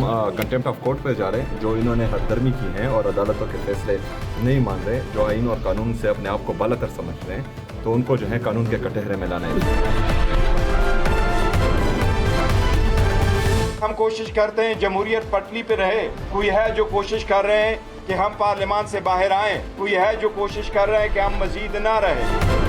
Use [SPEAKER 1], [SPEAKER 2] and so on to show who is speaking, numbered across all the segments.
[SPEAKER 1] हम contempt of court पे जा रहे हैं। जो इन्होंने हददर्मी की है और अदालतों के फैसले नहीं मान रहे, जो आइन और कानून से अपने आप को बालातर समझ रहे हैं, तो उनको जो है कानून के कटहरे में लाना है।
[SPEAKER 2] हम कोशिश करते हैं जमहूरियत पटरी पे रहे। कोई है जो कोशिश कर रहे हैं कि हम पार्लियामान से बाहर आएं, कोई है जो कोशिश कर रहे हैं कि हम मजीद ना रहें।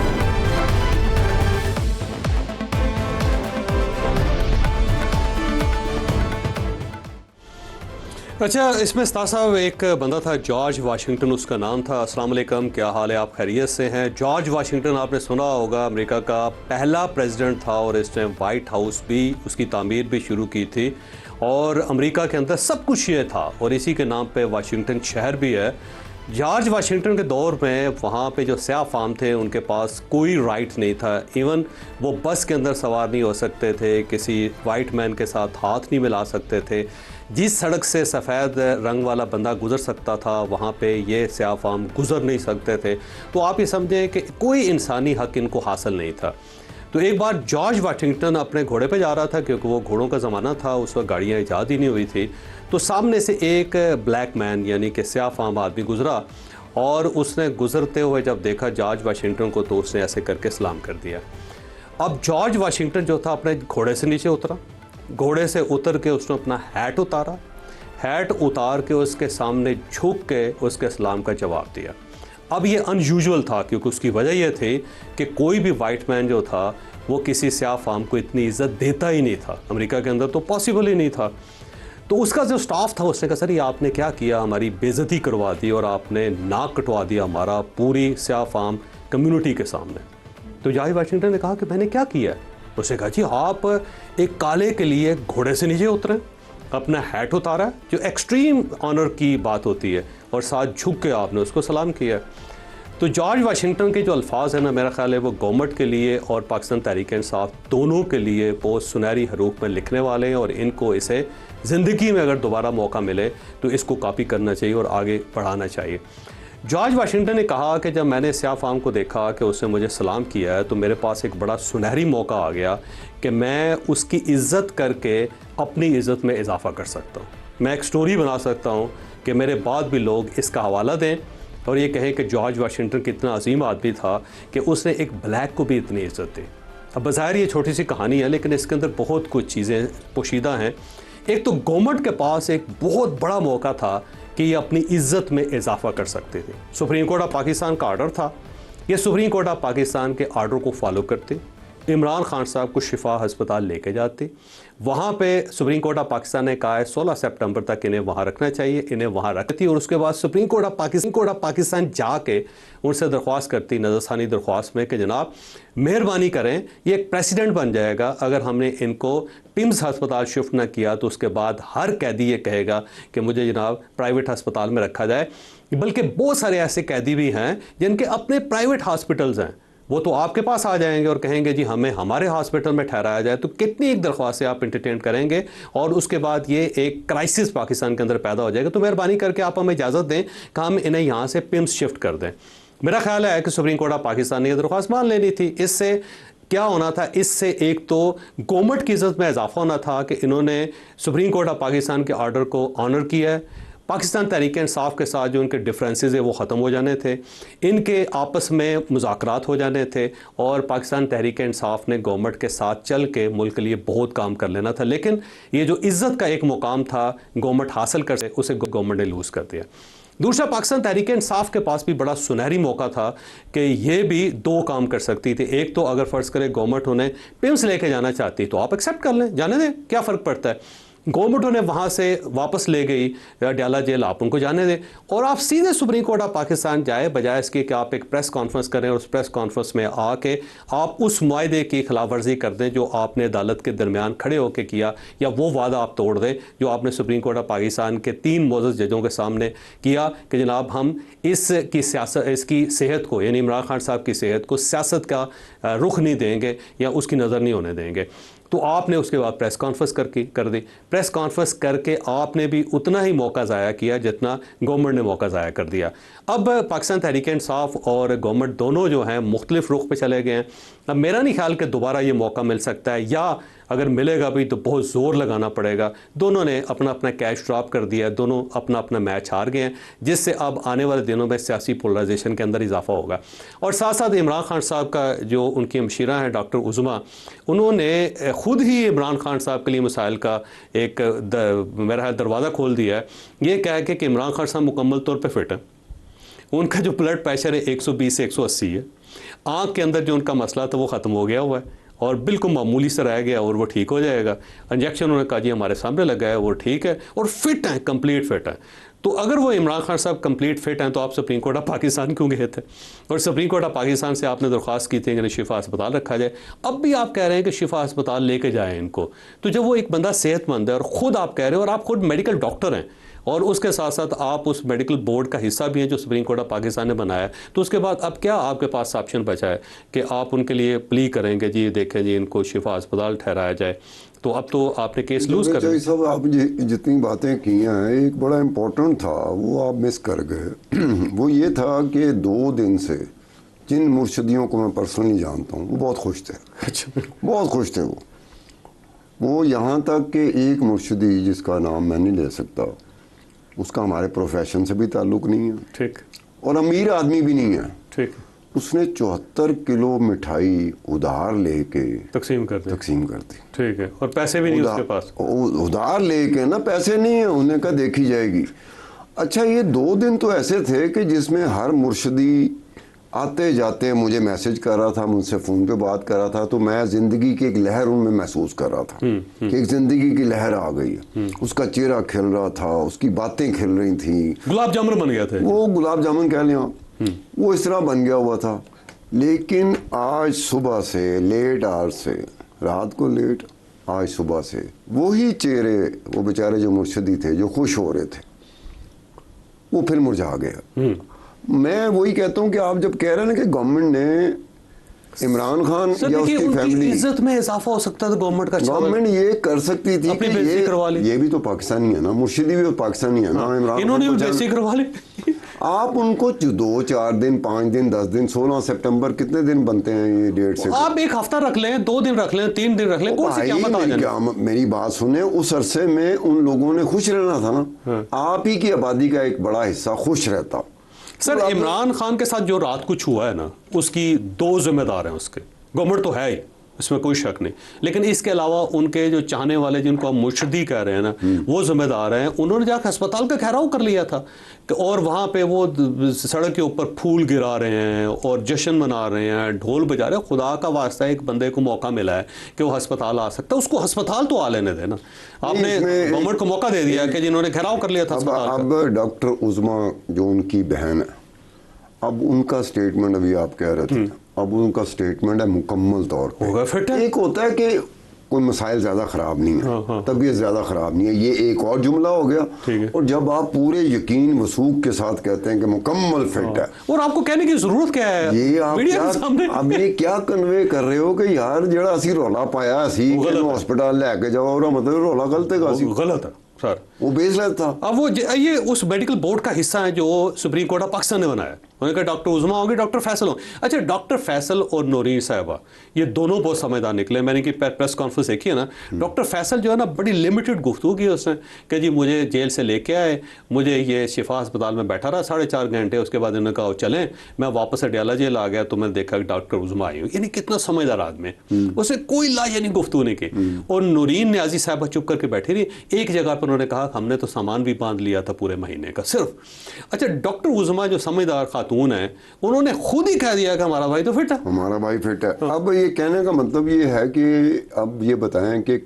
[SPEAKER 3] अच्छा, इसमें उस्ताद साहब एक बंदा था जॉर्ज वाशिंगटन उसका नाम था। अस्सलाम वालेकुम, क्या हाल है? आप खैरियत से हैं? जॉर्ज वाशिंगटन आपने सुना होगा, अमेरिका का पहला प्रेसिडेंट था और इसने वाइट हाउस भी उसकी तामीर भी शुरू की थी और अमेरिका के अंदर सब कुछ ये था और इसी के नाम पे वाशिंगटन शहर भी है। जॉर्ज वाशिंगटन के दौर में वहाँ पे जो स्याह फाम थे उनके पास कोई राइट नहीं था। इवन वो बस के अंदर सवार नहीं हो सकते थे, किसी वाइट मैन के साथ हाथ नहीं मिला सकते थे। जिस सड़क से सफ़ेद रंग वाला बंदा गुज़र सकता था वहाँ पे ये स्याह फाम गुज़र नहीं सकते थे। तो आप ये समझें कि कोई इंसानी हक़ इनको हासिल नहीं था। तो एक बार जॉर्ज वाशिंगटन अपने घोड़े पे जा रहा था, क्योंकि वो घोड़ों का ज़माना था, उस वक्त गाड़ियाँ ईजाद ही नहीं हुई थी। तो सामने से एक ब्लैक मैन यानी कि स्याह फाम आदमी गुज़रा और उसने गुज़रते हुए जब देखा जॉर्ज वाशिंगटन को तो उसने ऐसे करके सलाम कर दिया। अब जॉर्ज वाशिंगटन जो था अपने घोड़े से नीचे उतरा, घोड़े से उतर के उसने अपना हैट उतारा, हैट उतार के उसके सामने झुक के उसके सलाम का जवाब दिया। अब ये अनयूजुअल था क्योंकि उसकी वजह यह थी कि कोई भी वाइट मैन जो था वो किसी स्याह फाम को इतनी इज्जत देता ही नहीं था। अमेरिका के अंदर तो पॉसिबल ही नहीं था। तो उसका जो स्टाफ था उसने कहा, सर ये आपने क्या किया, हमारी बेइज्जती करवा दी और आपने नाक कटवा दिया हमारा पूरी स्याह फाम कम्युनिटी के सामने। तो जॉर्ज वाशिंगटन ने कहा कि मैंने क्या किया? उसने कहा, जी आप एक काले के लिए घोड़े से नीचे उतरे, अपना हैट उतारा, जो एक्सट्रीम ऑनर की बात होती है, और साथ झुक के आपने उसको सलाम किया। तो जॉर्ज वाशिंगटन के जो अल्फाज हैं ना, मेरा ख्याल है वो गवर्नमेंट के लिए और पाकिस्तान तहरीक इंसाफ दोनों के लिए बहुत सुनहरी हरूफ में लिखने वाले हैं और इनको इसे ज़िंदगी में अगर दोबारा मौका मिले तो इसको कॉपी करना चाहिए और आगे बढ़ाना चाहिए। जॉर्ज वाशिंगटन ने कहा कि जब मैंने स्याह फाम को देखा कि उसने मुझे सलाम किया है तो मेरे पास एक बड़ा सुनहरी मौका आ गया कि मैं उसकी इज़्ज़त करके अपनी इज़्ज़त में इजाफ़ा कर सकता हूँ। मैं एक स्टोरी बना सकता हूँ कि मेरे बाद भी लोग इसका हवाला दें और ये कहें कि जॉर्ज वाशिंगटन कितना अजीम आदमी था कि उसने एक ब्लैक को भी इतनी इज़्ज़त दी। अब बज़ाहिर ये छोटी सी कहानी है लेकिन इसके अंदर बहुत कुछ चीज़ें पोशीदा हैं। एक तो गवर्नमेंट के पास एक बहुत बड़ा मौका था कि ये अपनी इज़्ज़त में इजाफ़ा कर सकते थे। सुप्रीम कोर्ट ऑफ पाकिस्तान का आर्डर था, ये सुप्रीम कोर्ट ऑफ पाकिस्तान के आर्डर को फॉलो करते, इमरान खान साहब को शिफा हस्पताल लेके जाते। वहाँ पे सुप्रीम कोर्ट ऑफ पाकिस्तान ने कहा है 16 सितंबर तक इन्हें वहाँ रखना चाहिए, इन्हें वहाँ रखती और उसके बाद सुप्रीम कोर्ट ऑफ पाकिस्तान जाके उनसे दरख्वास्त करती नज़रसानी दरख्वास्त में कि जनाब मेहरबानी करें, ये एक प्रेसिडेंट बन जाएगा अगर हमने इनको पिम्स हस्पताल शिफ्ट ना किया तो उसके बाद हर कैदी ये कहेगा कि मुझे जनाब प्राइवेट हस्पताल में रखा जाए। बल्कि बहुत सारे ऐसे कैदी भी हैं जिनके अपने प्राइवेट हॉस्पिटल्स हैं, वो तो आपके पास आ जाएंगे और कहेंगे जी हमें हमारे हॉस्पिटल में ठहराया जाए। तो कितनी एक दरख्वास्त आप इंटरटेन करेंगे और उसके बाद ये एक क्राइसिस पाकिस्तान के अंदर पैदा हो जाएगा। तो मेहरबानी करके आप हमें इजाज़त दें कि हम इन्हें यहाँ से पिम्स शिफ्ट कर दें। मेरा ख्याल है कि सुप्रीम कोर्ट ऑफ पाकिस्तान ने यह दरख्वास्त मान लेनी थी। इससे क्या होना था, इससे एक तो गवर्नमेंट की इज़्ज़त में इजाफा होना था कि इन्होंने सुप्रीम कोर्ट ऑफ पाकिस्तान के आर्डर को ऑनर किया है। पाकिस्तान तहरीक इंसाफ के साथ जो उनके डिफरेंसेस है वो ख़त्म हो जाने थे, इनके आपस में मुज़ाकरात हो जाने थे और पाकिस्तान तहरीक इंसाफ ने गवर्नमेंट के साथ चल के मुल्क के लिए बहुत काम कर लेना था। लेकिन ये जो इज़्ज़त का एक मुकाम था गवर्नमेंट हासिल कर उसे गवर्नमेंट ने लूज़ कर दिया। दूसरा, पाकिस्तान तहरीक इंसाफ के पास भी बड़ा सुनहरी मौका था कि ये भी दो काम कर सकती थी। एक तो अगर फ़र्ज़ करें गवर्नमेंट उन्हें पिम्स लेके जाना चाहती तो आप एक्सेप्ट कर लें, जाने दें, क्या फ़र्क पड़ता है। गवर्नमेंट उन्हें वहाँ से वापस ले गई डाला जेल, आप उनको जाने दें और आप सीधे सुप्रीम कोर्ट ऑफ पाकिस्तान जाए, बजाय इसके कि आप एक प्रेस कॉन्फ्रेंस करें और उस प्रेस कॉन्फ्रेंस में आके आप उस मुआहदे की खिलाफ वर्जी कर दें जो आपने अदालत के दरमियान खड़े होकर किया, या वो वादा आप तोड़ दें जो आपने सुप्रीम कोर्ट ऑफ पाकिस्तान के 3 मोअज़्ज़ज़ जजों के सामने किया कि जनाब हम इसकी सियासत, इसकी सेहत को यानी इमरान खान साहब की सेहत को सियासत का रुख नहीं देंगे या उसकी नज़र नहीं होने देंगे। तो आपने उसके बाद प्रेस कॉन्फ्रेंस कर दी। प्रेस कॉन्फ्रेंस करके आपने भी उतना ही मौका ज़ाया किया जितना गवर्नमेंट ने मौका ज़ाया कर दिया। अब पाकिस्तान तहरीक इंसाफ और गवर्नमेंट दोनों जो हैं मुख्तलिफ रुख पे चले गए हैं। अब मेरा नहीं ख्याल कि दोबारा ये मौका मिल सकता है, या अगर मिलेगा भी तो बहुत ज़ोर लगाना पड़ेगा। दोनों ने अपना अपना कैश ड्रॉप कर दिया है, दोनों अपना अपना मैच हार गए हैं, जिससे अब आने वाले दिनों में सियासी पोलराइजेशन के अंदर इजाफा होगा। और साथ साथ इमरान खान साहब का जो उनकी हमशीरा हैं डॉक्टर उज़मा, उन्होंने ख़ुद ही इमरान खान साहब के लिए मसाइल का एक मेरा दरवाज़ा खोल दिया है, ये कह के कि इमरान खान साहब मुकम्मल तौर पर फिट हैं। उनका जो ब्लड प्रेशर है 120 से 180 है, आँख के अंदर जो उनका मसला था वो ख़त्म हो गया हुआ है और बिल्कुल मामूली से रह गया और वो ठीक हो जाएगा। इंजेक्शन उन्होंने कहा जी हमारे सामने लगा है, वो ठीक है और फिट हैं, कंप्लीट फिट है। तो अगर वो इमरान खान साहब कंप्लीट फिट हैं तो आप सुप्रीम कोर्ट ऑफ पाकिस्तान क्यों गए थे? और सुप्रीम कोर्ट ऑफ पाकिस्तान से आपने दरख्वास्त की थी कि शिफा अस्पताल रखा जाए। अब भी आप कह रहे हैं कि शिफा अस्पताल लेके जाएँ इनको। तो जब वो एक बंदा सेहतमंद है और ख़ुद आप कह रहे हो और आप खुद मेडिकल डॉक्टर हैं और उसके साथ साथ आप उस मेडिकल बोर्ड का हिस्सा भी हैं जो सुप्रीम कोर्ट ऑफ पाकिस्तान ने बनाया है, तो उसके बाद अब क्या आपके पास ऑप्शन बचा है कि आप उनके लिए प्ली करेंगे जी देखें जी इनको शिफा अस्पताल ठहराया जाए? तो अब तो आपने केस लूज कर दिया।
[SPEAKER 4] सब आप जितनी बातें की हैं, एक बड़ा इम्पोर्टेंट था वो आप मिस कर गए। वो ये था कि 2 दिन से जिन मुर्शदियों को मैं पर्सनली जानता हूँ वो बहुत खुश थे।
[SPEAKER 3] अच्छा,
[SPEAKER 4] बहुत खुश थे वो यहाँ तक कि एक मुर्शदी जिसका नाम मैं नहीं ले सकता, उसका हमारे प्रोफेशन से भी ताल्लुक़ नहीं है,
[SPEAKER 3] ठीक,
[SPEAKER 4] और अमीर आदमी भी नहीं है,
[SPEAKER 3] ठीक,
[SPEAKER 4] उसने 74 किलो मिठाई उधार लेके
[SPEAKER 3] तकसीम कर दी, ठीक है, और पैसे भी नहीं उसके पास,
[SPEAKER 4] उधार लेके ना, पैसे नहीं है, उन्हें कहा देखी जाएगी। अच्छा, ये 2 दिन तो ऐसे थे कि जिसमें हर मुर्शदी आते जाते मुझे मैसेज कर रहा था, मुझसे फ़ोन पे बात कर रहा था, तो मैं ज़िंदगी की एक लहर उनमें महसूस कर रहा था कि एक ज़िंदगी की लहर आ गई है। उसका चेहरा खिल रहा था, उसकी बातें खिल रही थी,
[SPEAKER 3] गुलाब जामुन बन गया था, वो
[SPEAKER 4] गुलाब जामुन कह लिया, वो इस तरह बन गया हुआ था। लेकिन आज सुबह से लेट आवर्स से, रात को लेट, आज सुबह से वही चेहरे, वो बेचारे जो मुर्शदी थे जो खुश हो रहे थे, वो फिर मुरझा गया। मैं वही कहता हूँ कि आप जब कह रहे हैं ना कि गवर्नमेंट ने इमरान खान या उसकी फैमिली,
[SPEAKER 3] इज्जत में इजाफा हो सकता था गवर्नमेंट का,
[SPEAKER 4] गवर्नमेंट ये कर सकती थी कि ये भी तो पाकिस्तानी है ना, मुर्शिदी भी तो पाकिस्तानी है ना, इमरान
[SPEAKER 3] इन्होंने भी बेइज्जती करवा ली।
[SPEAKER 4] आप उनको 2, 4 दिन, 5 दिन, 10 दिन, 16 सितंबर कितने दिन बनते हैं ये डेट से?
[SPEAKER 3] आप 1 हफ्ता रख लें, 2 दिन रख लें, 3 दिन रख लें, कौन सी क़यामत आ जाए?
[SPEAKER 4] मेरी बात सुने, उस अरसे में उन लोगों ने खुश रहना था ना। आप ही की आबादी का एक बड़ा हिस्सा खुश रहता।
[SPEAKER 3] सर, इमरान खान के साथ जो रात कुछ हुआ है ना, उसकी 2 जिम्मेदार हैं उसके। गवर्नमेंट तो है ही, इसमें कोई शक नहीं, लेकिन इसके अलावा उनके जो चाहने वाले जिनको आप मुर्शदी कह रहे हैं ना, वो जिम्मेदार हैं। उन्होंने जाकर अस्पताल का घेराव कर लिया था और वहाँ पे वो सड़क के ऊपर फूल गिरा रहे हैं और जश्न मना रहे हैं, ढोल बजा रहे हैं। खुदा का वास्ता एक बंदे को मौका मिला है कि वो अस्पताल आ सकता है, उसको अस्पताल तो आ लेने देना। आपने गवर्नमेंट को मौका दे दिया कि जिन्होंने घेराव कर लिया था अस्पताल का।
[SPEAKER 4] अब डॉक्टर उज़मा जो उनकी बहन है, अब उनका स्टेटमेंट, अभी आप कह रहे थे, अब उनका स्टेटमेंट है मुकम्मल तौर पे
[SPEAKER 3] फिट है।
[SPEAKER 4] एक होता है कि कोई मसाइल ज़्यादा ख़राब नहीं है, तबीयत ज़्यादा ख़राब नहीं है, ये एक और जुमला हो गया। और जब आप पूरे यकीन वसूख के साथ कहते हैं कि मुकम्मल फिट है,
[SPEAKER 3] और आपको कहने की ज़रूरत क्या है?
[SPEAKER 4] ये आप ये क्या कन्वे कर रहे हो कि यार जड़ा असी रौला पाया असी हॉस्पिटल लैके जाओ, और मतलब रौला गलत है,
[SPEAKER 3] गलत है सर,
[SPEAKER 4] वो बेसलेस था।
[SPEAKER 3] अब वो ये उस मेडिकल बोर्ड का हिस्सा है जो सुप्रीम कोर्ट ऑफ पाकिस्तान ने बनाया। उन्होंने कहा डॉक्टर उज़मा होंगे, डॉक्टर फैसल होंगे। अच्छा, डॉक्टर फैसल और नूरीन साहिबा ये दोनों बहुत समझदार निकले। मैंने की प्रेस कॉन्फ्रेंस देखी है ना, डॉक्टर फैसल जो है ना, बड़ी लिमिटेड गुफ्तगू की उसने कि जी मुझे जेल से लेके आए, मुझे ये शिफा अस्पताल में बैठा रहा 4.5 घंटे, उसके बाद इन्होंने कहा चलें, मैं वापस अडयाला जेल आ गया तो मैंने देखा कि डॉक्टर उज़मा आई हूँ। यानी कितना समझदार आदमी, उसने कोई यानी गुफ्तगू नहीं की। और नूरीन न्याजी साहिबा चुप करके बैठी रही। एक जगह पर उन्होंने कहा हमने तो सामान भी बांध लिया था पूरे महीने का सिर्फ। अच्छा, डॉक्टर उज़मा जो समझदार खातून है, उन्होंने खुद ही कह दिया कि हमारा भाई तो फिट है,
[SPEAKER 4] हमारा भाई फिट है। अब ये कहने का मतलब ये है कि अब ये बताएं कि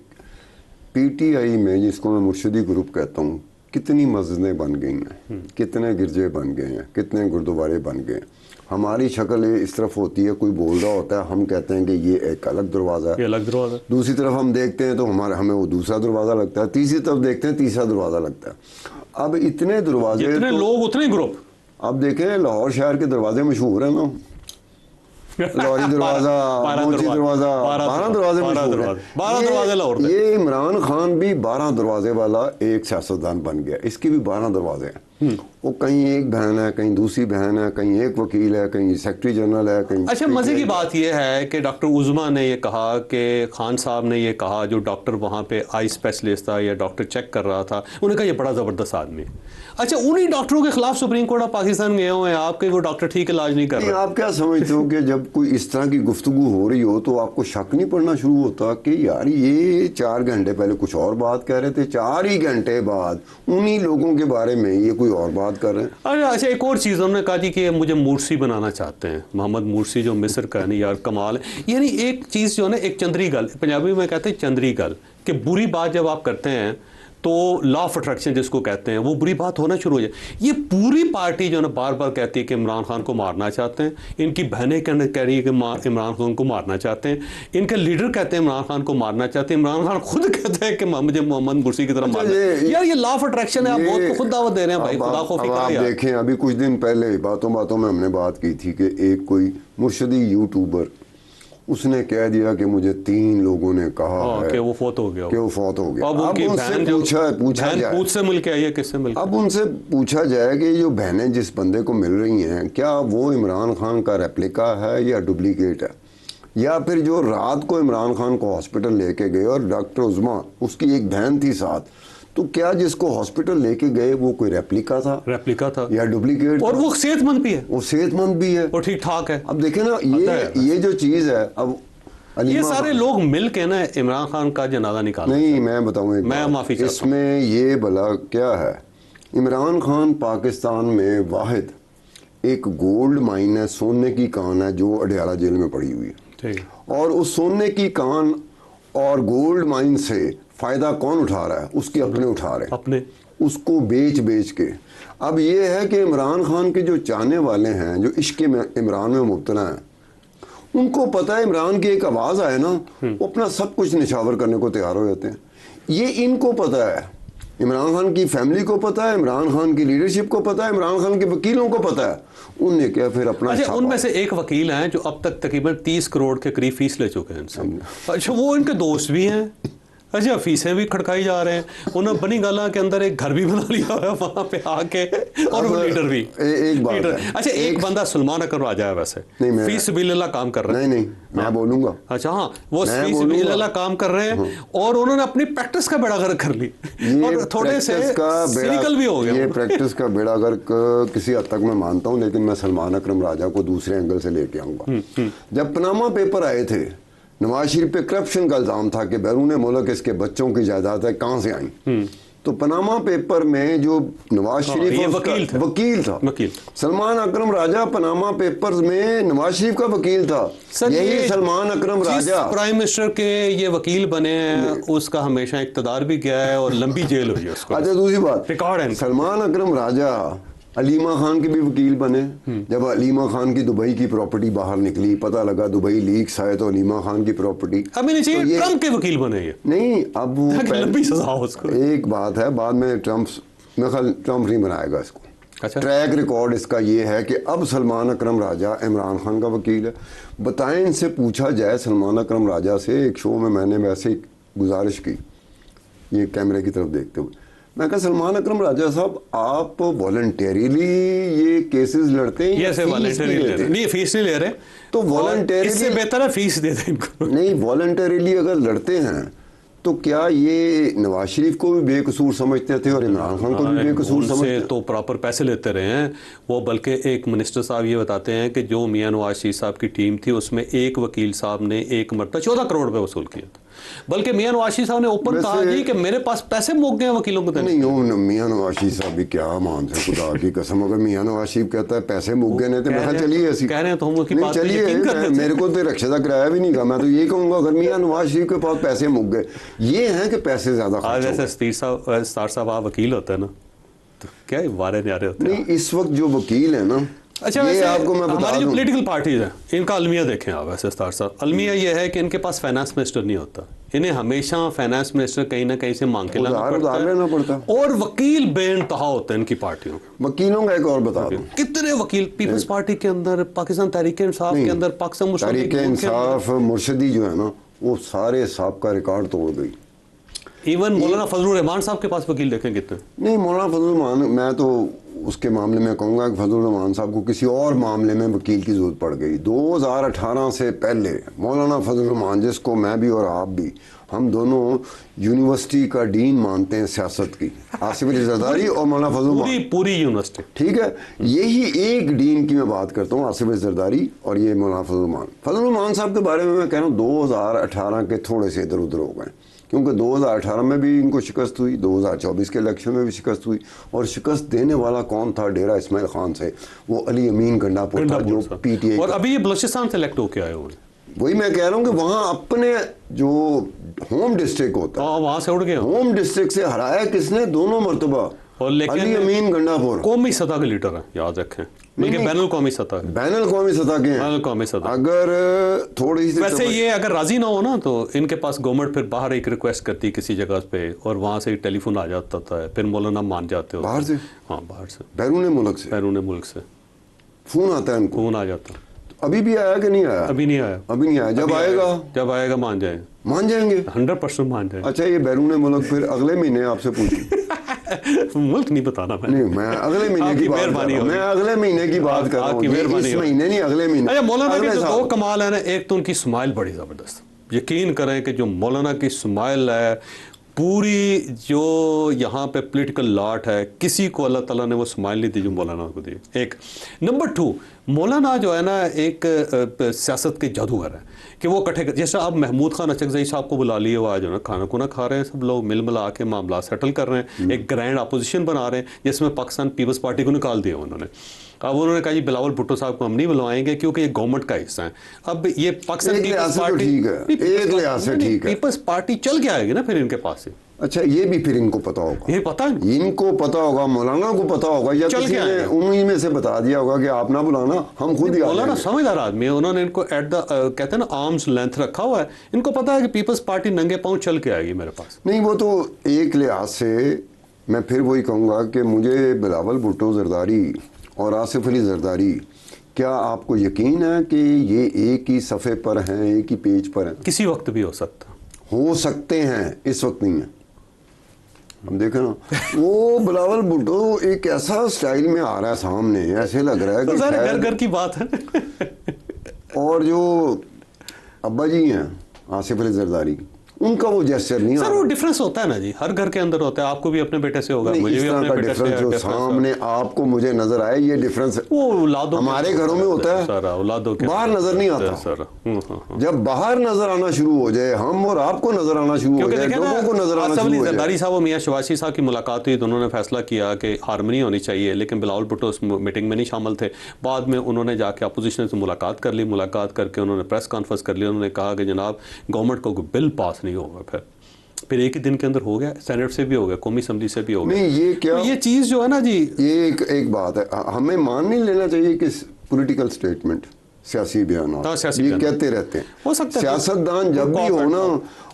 [SPEAKER 4] पीटीआई में, जिसको मैं मुर्शिदी ग्रुप कहता हूँ, कितनी मस्जिदें बन गई हैं, कितने गिरजे बन गए हैं, कितने गुरुद्वारे बन गए हैं। हमारी शक्ल इस तरफ होती है, कोई बोल रहा होता है, हम कहते हैं कि ये एक अलग दरवाज़ा है,
[SPEAKER 3] अलग दरवाज़ा। दूसरी
[SPEAKER 4] तरफ हम देखते हैं तो हमें वो दूसरा दरवाज़ा लगता है, तीसरी तरफ देखते हैं तीसरा दरवाज़ा लगता है। अब इतने दरवाजे,
[SPEAKER 3] जितने लोग उतने ग्रुप।
[SPEAKER 4] अब देखें लाहौर शहर के दरवाजे मशहूर हैं ना, लाहौरी दरवाजा, मोची दरवाजा, 12 दरवाजे मशहूर हैं।
[SPEAKER 3] 12 दरवाजे लाहौर।
[SPEAKER 4] ये इमरान खान भी 12 दरवाजे वाला एक सियासतदान बन गया, इसके भी 12 दरवाजे हैं। वो कहीं एक बहन है, कहीं दूसरी बहन है, कहीं एक वकील है, कहीं सेक्रेटरी जनरल है, कहीं।
[SPEAKER 3] अच्छा, मजे की बात यह है कि डॉक्टर उज़मा ने ये कहा कि खान साहब ने ये कहा, जो डॉक्टर वहाँ पे आई स्पेशलिस्ट था या डॉक्टर चेक कर रहा था, उन्होंने कहा ये बड़ा ज़बरदस्त आदमी है। अच्छा, उन्हीं डॉक्टरों के खिलाफ सुप्रीम कोर्ट ऑफ पाकिस्तान गए हुए हैं आपके, वो डॉक्टर ठीक इलाज नहीं कर रहे।
[SPEAKER 4] आप क्या समझते हो कि जब कोई इस तरह की गुफ्तगू हो रही हो तो आपको शक नहीं पड़ना शुरू होता कि यार ये 4 घंटे पहले कुछ और बात कह रहे थे, 4 ही घंटे बाद उन्हीं लोगों के बारे में ये कोई और बात कर रहे हैं।
[SPEAKER 3] अच्छा, एक और चीज़ उन्होंने कहा जी कि मुझे मुर्सी बनाना चाहते हैं, मोहम्मद मुर्सी जो मिस्र का है नहीं यार, कमाल है। यानी एक चीज़ जो है ना, एक चंद्री गल, पंजाबी में कहते हैं चंद्री गल, कि बुरी बात जब आप करते हैं तो लॉ ऑफ अट्रैक्शन जिसको कहते हैं, वो बुरी बात होना शुरू हो जाए। ये पूरी पार्टी जो है ना बार बार कहती है कि इमरान खान को मारना चाहते हैं, इनकी बहनें कह रही है कि इमरान खान को मारना चाहते हैं, इनके लीडर कहते हैं इमरान खान को मारना चाहते हैं, इमरान खान खुद कहते हैं कि मुझे मोहम्मद मुर्सी की तरह मारना है। यार ये लॉ ऑफ अट्रैक्शन है, आप बहुत खुद दावत दे रहे हैं भाई, खुदा खौफी का यार।
[SPEAKER 4] देखें, अभी कुछ दिन पहले बातों में हमने बात की थी कि एक कोई मुर्शदी यूट्यूबर, उसने कह दिया कि मुझे 3 लोगों ने कहा है
[SPEAKER 3] कि वो फौत हो गया।
[SPEAKER 4] अब
[SPEAKER 3] उनसे
[SPEAKER 4] पूछा जाए,
[SPEAKER 3] पूछ से मिल के आई है, किससे मिल के?
[SPEAKER 4] अब उनसे पूछा जाए कि जो बहनें जिस बंदे को मिल रही हैं, क्या वो इमरान खान का रेप्लिका है या डुप्लीकेट है, या फिर जो रात को इमरान खान को हॉस्पिटल लेके गए और डॉक्टर उज़मा उसकी एक बहन थी साथ, तो क्या जिसको हॉस्पिटल लेके गए वो कोई रेप्लिका था या डुप्लीकेट?
[SPEAKER 3] और वो सेहतमंद भी है,
[SPEAKER 4] वो सेहतमंद भी है
[SPEAKER 3] और ठीक ठाक है।
[SPEAKER 4] अब देखें ना, ये जो चीज़ है, अब
[SPEAKER 3] ये सारे लोग मिल के ना इमरान खान का जनाजा निकाल।
[SPEAKER 4] नहीं, मैं बताऊँ,
[SPEAKER 3] मैं माफी चाहता हूं,
[SPEAKER 4] इसमें ये भला क्या है, इमरान खान पाकिस्तान में वाहिद एक गोल्ड माइन है, सोने की कान है, जो अडयाला जेल में पड़ी हुई है। और उस सोने की कान और गोल्ड माइन से फायदा कौन उठा रहा है? उसके अपने उठा रहे हैं,
[SPEAKER 3] अपने,
[SPEAKER 4] उसको बेच के। अब ये है कि इमरान खान के जो चाहने वाले हैं, जो इश्क में इमरान में मुब्तला हैं, उनको पता है इमरान की एक आवाज़ आए ना, वो अपना सब कुछ निछावर करने को तैयार हो जाते हैं। ये इनको पता है, इमरान खान की फैमिली को पता है, इमरान खान की लीडरशिप को पता है, इमरान खान के वकीलों को पता है। उनने क्या फिर अपना,
[SPEAKER 3] अच्छा, उनमें से एक वकील हैं जो अब तक तकरीबन 30 करोड़ के करीब फीस ले चुके हैं इनसे। अच्छा, वो इनके दोस्त भी हैं। अच्छा, फीसें भी खड़काई जा रहे हैं। उन्होंने बनी गाला के अंदर एक घर भी बना लिया है वहाँ पे आके, और वो लीडर भी
[SPEAKER 4] एक बात है।
[SPEAKER 3] अच्छा, एक बंदा सलमान अकरम राजा है वैसे, फीस बिल्ला काम कर रहा है।
[SPEAKER 4] नहीं, मैं बोलूंगा।
[SPEAKER 3] अच्छा, हाँ, वो फीस बिल्ला काम कर रहे हैं, और उन्होंने अपनी प्रैक्टिस का बेड़ा गर्क कर ली, और थोड़े से सिनिकल भी हो गया।
[SPEAKER 4] ये प्रैक्टिस का बेड़ा गर्क किसी हद तक मैं मानता हूँ, लेकिन मैं सलमान अकरम राजा को दूसरे एंगल से लेके आऊंगा। जब पनामा पेपर आए थे, नवाज शरीफ पे करप्शन का इल्जाम था कि बैरून मुल्क इसके बच्चों की जायदाद है, कहाँ से आई? तो पनामा पेपर में जो नवाज शरीफ वकील था, सलमान अकरम राजा पनामा पेपर्स में नवाज शरीफ का वकील था। यही सलमान अकरम राजा
[SPEAKER 3] प्राइम मिनिस्टर के ये वकील बने हैं, उसका हमेशा इक़्तिदार भी गया है और लंबी जेल हुई है उसको।
[SPEAKER 4] अच्छा, दूसरी बात,
[SPEAKER 3] रिकॉर्ड है,
[SPEAKER 4] सलमान अकरम राजा अलीमा खान के भी वकील बने। जब अलीमा खान की दुबई की प्रॉपर्टी बाहर निकली, पता लगा दुबई लीक्स आए, तो अलीमा खान की प्रॉपर्टी
[SPEAKER 3] ट्रम्प के वकील बने ये
[SPEAKER 4] नहीं। अब वो
[SPEAKER 3] लंबी सजा उसको।
[SPEAKER 4] एक बात है, बाद में ट्रम्प नहीं बनाएगा इसको।
[SPEAKER 3] अच्छा,
[SPEAKER 4] ट्रैक रिकॉर्ड इसका ये है कि अब सलमान अकरम राजा इमरान खान का वकील है। बताएं, इनसे पूछा जाए सलमान अकरम राजा से, एक शो में मैंने वैसे ही गुजारिश की, ये कैमरे की तरफ देखते हुए, मैं कहा सलमान अकरम राजा साहब, आप वॉलंटरीली ये केसेस लड़ते हैं या
[SPEAKER 3] फीस नहीं ले रहे?
[SPEAKER 4] तो वॉलंटरीली,
[SPEAKER 3] इससे बेहतर है फीस दे दें इनको।
[SPEAKER 4] नहीं, वॉलंटरीली अगर लड़ते हैं तो क्या ये नवाज शरीफ को भी बेकसूर समझते थे और इमरान खान को भी बेकसूर समझते?
[SPEAKER 3] तो प्रॉपर पैसे लेते रहे हैं वो। बल्कि एक मिनिस्टर साहब ये बताते हैं कि जो मियां नवाज शरीफ साहब की टीम थी, उसमें एक वकील साहब ने एक मरतबा 14 करोड़ रुपए वसूल किया था। बल्कि मियां नवाज शरीफ साहब ने ओपन कहा जी कि मेरे पास पैसे मुक गए वकीलों को देने।
[SPEAKER 4] नहीं, मियां नवाज शरीफ साहब भी क्या मान से, खुदा की कसम, अगर मियां नवाज शरीफ कहता है पैसे मुक गए, नहीं तो मैं चलिए ऐसी
[SPEAKER 3] कह रहे हैं तो हम उसकी बात
[SPEAKER 4] चलिए, मेरे को तो रक्षा का किराया भी नहीं कहा। मैं तो ये कहूंगा अगर मियां नवाज शरीफ के पास पैसे मुक गए, ये है कि पैसे ज्यादा खर्च हो गए।
[SPEAKER 3] स्टार साहब आप वकील होते हैं ना, तो क्या वारे न्यारे होते हैं?
[SPEAKER 4] नहीं, इस वक्त जो वकील है ना,
[SPEAKER 3] अच्छा,
[SPEAKER 4] ये आपको मैं बता
[SPEAKER 3] हमारी जो
[SPEAKER 4] दूं,
[SPEAKER 3] पॉलिटिकल पार्टीज हैं, इनका अलमिया देखें आप। वैसे स्टार साहब, अलमिया ये है कि इनके पास फाइनेंस मिनिस्टर नहीं होता, इन्हें हमेशा फाइनेंस मिनिस्टर कहीं ना कहीं से मांग के लाना पड़ता है, और वकील बेइंतहा होते हैं इनकी पार्टियों।
[SPEAKER 4] वकीलों का एक और बता दूं,
[SPEAKER 3] कितने वकील पीपल्स पार्टी के अंदर, पाकिस्तान तहरीक इंसाफ के अंदर, पाकिस्तान मुस्लिम
[SPEAKER 4] तहरीक इंसाफ मुर्शदी जो है ना, वो सारे साहब का रिकॉर्ड तोड़ गई।
[SPEAKER 3] इवन मौलाना फजलुर रहमान साहब के पास वकील देखें कितने।
[SPEAKER 4] नहीं, मौलाना फजलुर रहमान, मैं तो उसके मामले में कहूँगा कि फजलुर रहमान साहब को किसी और मामले में वकील की ज़रूरत पड़ गई। 2018 से पहले मौलाना फजलुर रहमान, जिसको मैं भी और आप भी, हम दोनों यूनिवर्सिटी का डीन मानते हैं सियासत की, आसिफ अली जरदारी और मौलाना फजलुर रहमान,
[SPEAKER 3] पूरी यूनिवर्सिटी, ठीक
[SPEAKER 4] है। यही एक डीन की मैं बात करता हूँ, आसिफ अली जरदारी और ये मौलाना फजलुर रहमान। फजलुर रहमान साहब के बारे में मैं कह रहा हूँ 2018 के थोड़े से इधर उधर हो गए, क्योंकि 2018 में भी इनको शिकस्त हुई, 2024 के इलेक्शन में भी शिकस्त हुई, और शिकस्त देने वाला कौन था डेरा इस्माइल खान से? वो अली अमीन गंडापुर था, जो पीटीआई,
[SPEAKER 3] और अभी ये बलूचिस्तान से इलेक्ट होके आए हुए।
[SPEAKER 4] वही मैं कह रहा हूँ कि वहाँ अपने जो होम डिस्ट्रिक्ट होता है,
[SPEAKER 3] वहाँ से उड़ गए,
[SPEAKER 4] होम डिस्ट्रिक्ट से हराया किसने? दोनों मरतबा,
[SPEAKER 3] और लेकिन
[SPEAKER 4] अली अमीन गंडापुर
[SPEAKER 3] कौमी सतह के लीडर हैं, याद रखें, बल्कि बैनुल कौमी सतह,
[SPEAKER 4] बैनुल कौमी सतह के हैं,
[SPEAKER 3] बैनुल कौमी सतह।
[SPEAKER 4] अगर थोड़ी सी
[SPEAKER 3] वैसे ये अगर राजी ना हो ना, तो इनके पास गवर्नमेंट फिर बाहर एक रिक्वेस्ट करती किसी जगह पे, और वहाँ से टेलीफोन आ जाता था, फिर मौलाना मान जाते हो
[SPEAKER 4] बाहर से,
[SPEAKER 3] हाँ बाहर से,
[SPEAKER 4] बैरून मुल्क से,
[SPEAKER 3] बैरून मुल्क से
[SPEAKER 4] फोन आता है उनको,
[SPEAKER 3] फोन आ जाता।
[SPEAKER 4] अभी भी आया कि नहीं आया?
[SPEAKER 3] अभी नहीं आया,
[SPEAKER 4] अभी नहीं आया। जब आएगा
[SPEAKER 3] मान जाएंगे,
[SPEAKER 4] मान जाएंगे,
[SPEAKER 3] 100% मान जाएंगे।
[SPEAKER 4] अच्छा, ये बैरून मुल्क फिर अगले महीने आपसे पूछूं
[SPEAKER 3] मुल्क नहीं बताना
[SPEAKER 4] नहीं, मैं अगले महीने की बात कर रहा हूं, मैं अगले महीने की बात कर रहा हूं, इस महीने नहीं, अगले महीने।
[SPEAKER 3] अच्छा, मौलाना के दो कमाल है ना, एक तो उनकी स्माइल बड़ी जबरदस्त, यकीन करें कि जो मौलाना की स्माइल है, पूरी जो यहाँ पे पॉलिटिकल लॉट है, किसी को अल्लाह ताला ने वो स्माइल नहीं दी जो मौलाना को दी। एक नंबर 2, मौलाना जो है ना एक सियासत के जादूगर है कि वो इकट्ठे, जैसे अब महमूद खान अचकज़ई साहब को बुला लिए, वो आज जो ना खाना खुना खा रहे हैं, सब लोग मिल मिला के मामला सेटल कर रहे हैं, एक ग्रैंड अपोजिशन बना रहे हैं, जिसमें पाकिस्तान पीपल्स पार्टी को निकाल दिया उन्होंने। अब उन्होंने कहा जी बिलावल भुट्टो साहब को हम नहीं बुलवाएंगे क्योंकि ये गवर्नमेंट का हिस्सा है। अब ये पाकिस्तान पीपल्स पार्टी,
[SPEAKER 4] ठीक है, एक लिहाज से ठीक है,
[SPEAKER 3] पीपल्स पार्टी चल के आएगी ना फिर इनके पास से।
[SPEAKER 4] अच्छा, ये भी फिर इनको पता होगा,
[SPEAKER 3] ये पता है,
[SPEAKER 4] इनको पता होगा, मौलाना को पता होगा, या किसी ने उन्हीं में से बता दिया होगा कि आप ना बुलाना, हम खुद ही।
[SPEAKER 3] मौलाना समझदार आदमी है, उन्होंने इनको एट द कहते हैं ना आर्म्स लेंथ रखा हुआ है, इनको पता है कि पीपल्स पार्टी नंगे पांव चल के आएगी मेरे पास।
[SPEAKER 4] नहीं, वो तो एक लिहाज से मैं फिर वही कहूँगा कि मुझे बिलावल भुट्टो जरदारी और आसिफ अली जरदारी, क्या आपको यकीन है कि ये एक ही सफ़े पर हैं, एक ही पेज पर हैं?
[SPEAKER 3] किसी वक्त भी हो
[SPEAKER 4] सकते हैं, इस वक्त नहीं है। हम देखें ना, वो बिलावल भुट्टो एक ऐसा स्टाइल में आ रहा है सामने, ऐसे लग रहा है कि
[SPEAKER 3] घर घर की बात है।
[SPEAKER 4] और जो अब्बा जी हैं आसिफ अली जरदारी, उनका वो जेस्चर नहीं
[SPEAKER 3] सर, वो डिफरेंस होता है ना जी, हर घर के अंदर होता है, आपको भी अपने बेटे से होगा, मुझे भी अपने बेटे से।
[SPEAKER 4] जो सामने आपको मुझे नजर आए, ये डिफरेंस
[SPEAKER 3] वो औलादों,
[SPEAKER 4] हमारे घरों में होता है,
[SPEAKER 3] सर औलादों के
[SPEAKER 4] बाहर नजर नहीं आता
[SPEAKER 3] सर।
[SPEAKER 4] जब बाहर नजर आना शुरू हो जाए, हम और आपको नजर आना शुरू हो जाए, लोगों को नजर आना शुरू हो जाए।
[SPEAKER 3] जरदारी साहब और मियां शवाशी साहब की मुलाकात हुई तो उन्होंने फैसला किया कि हारमनी होनी चाहिए, लेकिन बिलावल भुट्टो उस मीटिंग में नहीं शामिल थे। बाद में उन्होंने जाके अपोजिशन से मुलाकात कर ली, मुलाकात करके उन्होंने प्रेस कॉन्फ्रेंस कर ली, उन्होंने कहा कि जनाब गवर्नमेंट को बिल पास नहीं होगा, फिर एक ही दिन के अंदर हो गया, सेनेट से भी हो गया, कौमी असम्बली से भी हो गया।
[SPEAKER 4] नहीं, ये क्या,
[SPEAKER 3] तो ये चीज़ जो है ना जी,
[SPEAKER 4] ये एक बात है, हमें मान नहीं लेना चाहिए कि पॉलिटिकल स्टेटमेंट, सियासी बयान ये कहते रहते हैं,
[SPEAKER 3] हो सकता है
[SPEAKER 4] सियासतदान जब भी हो ना,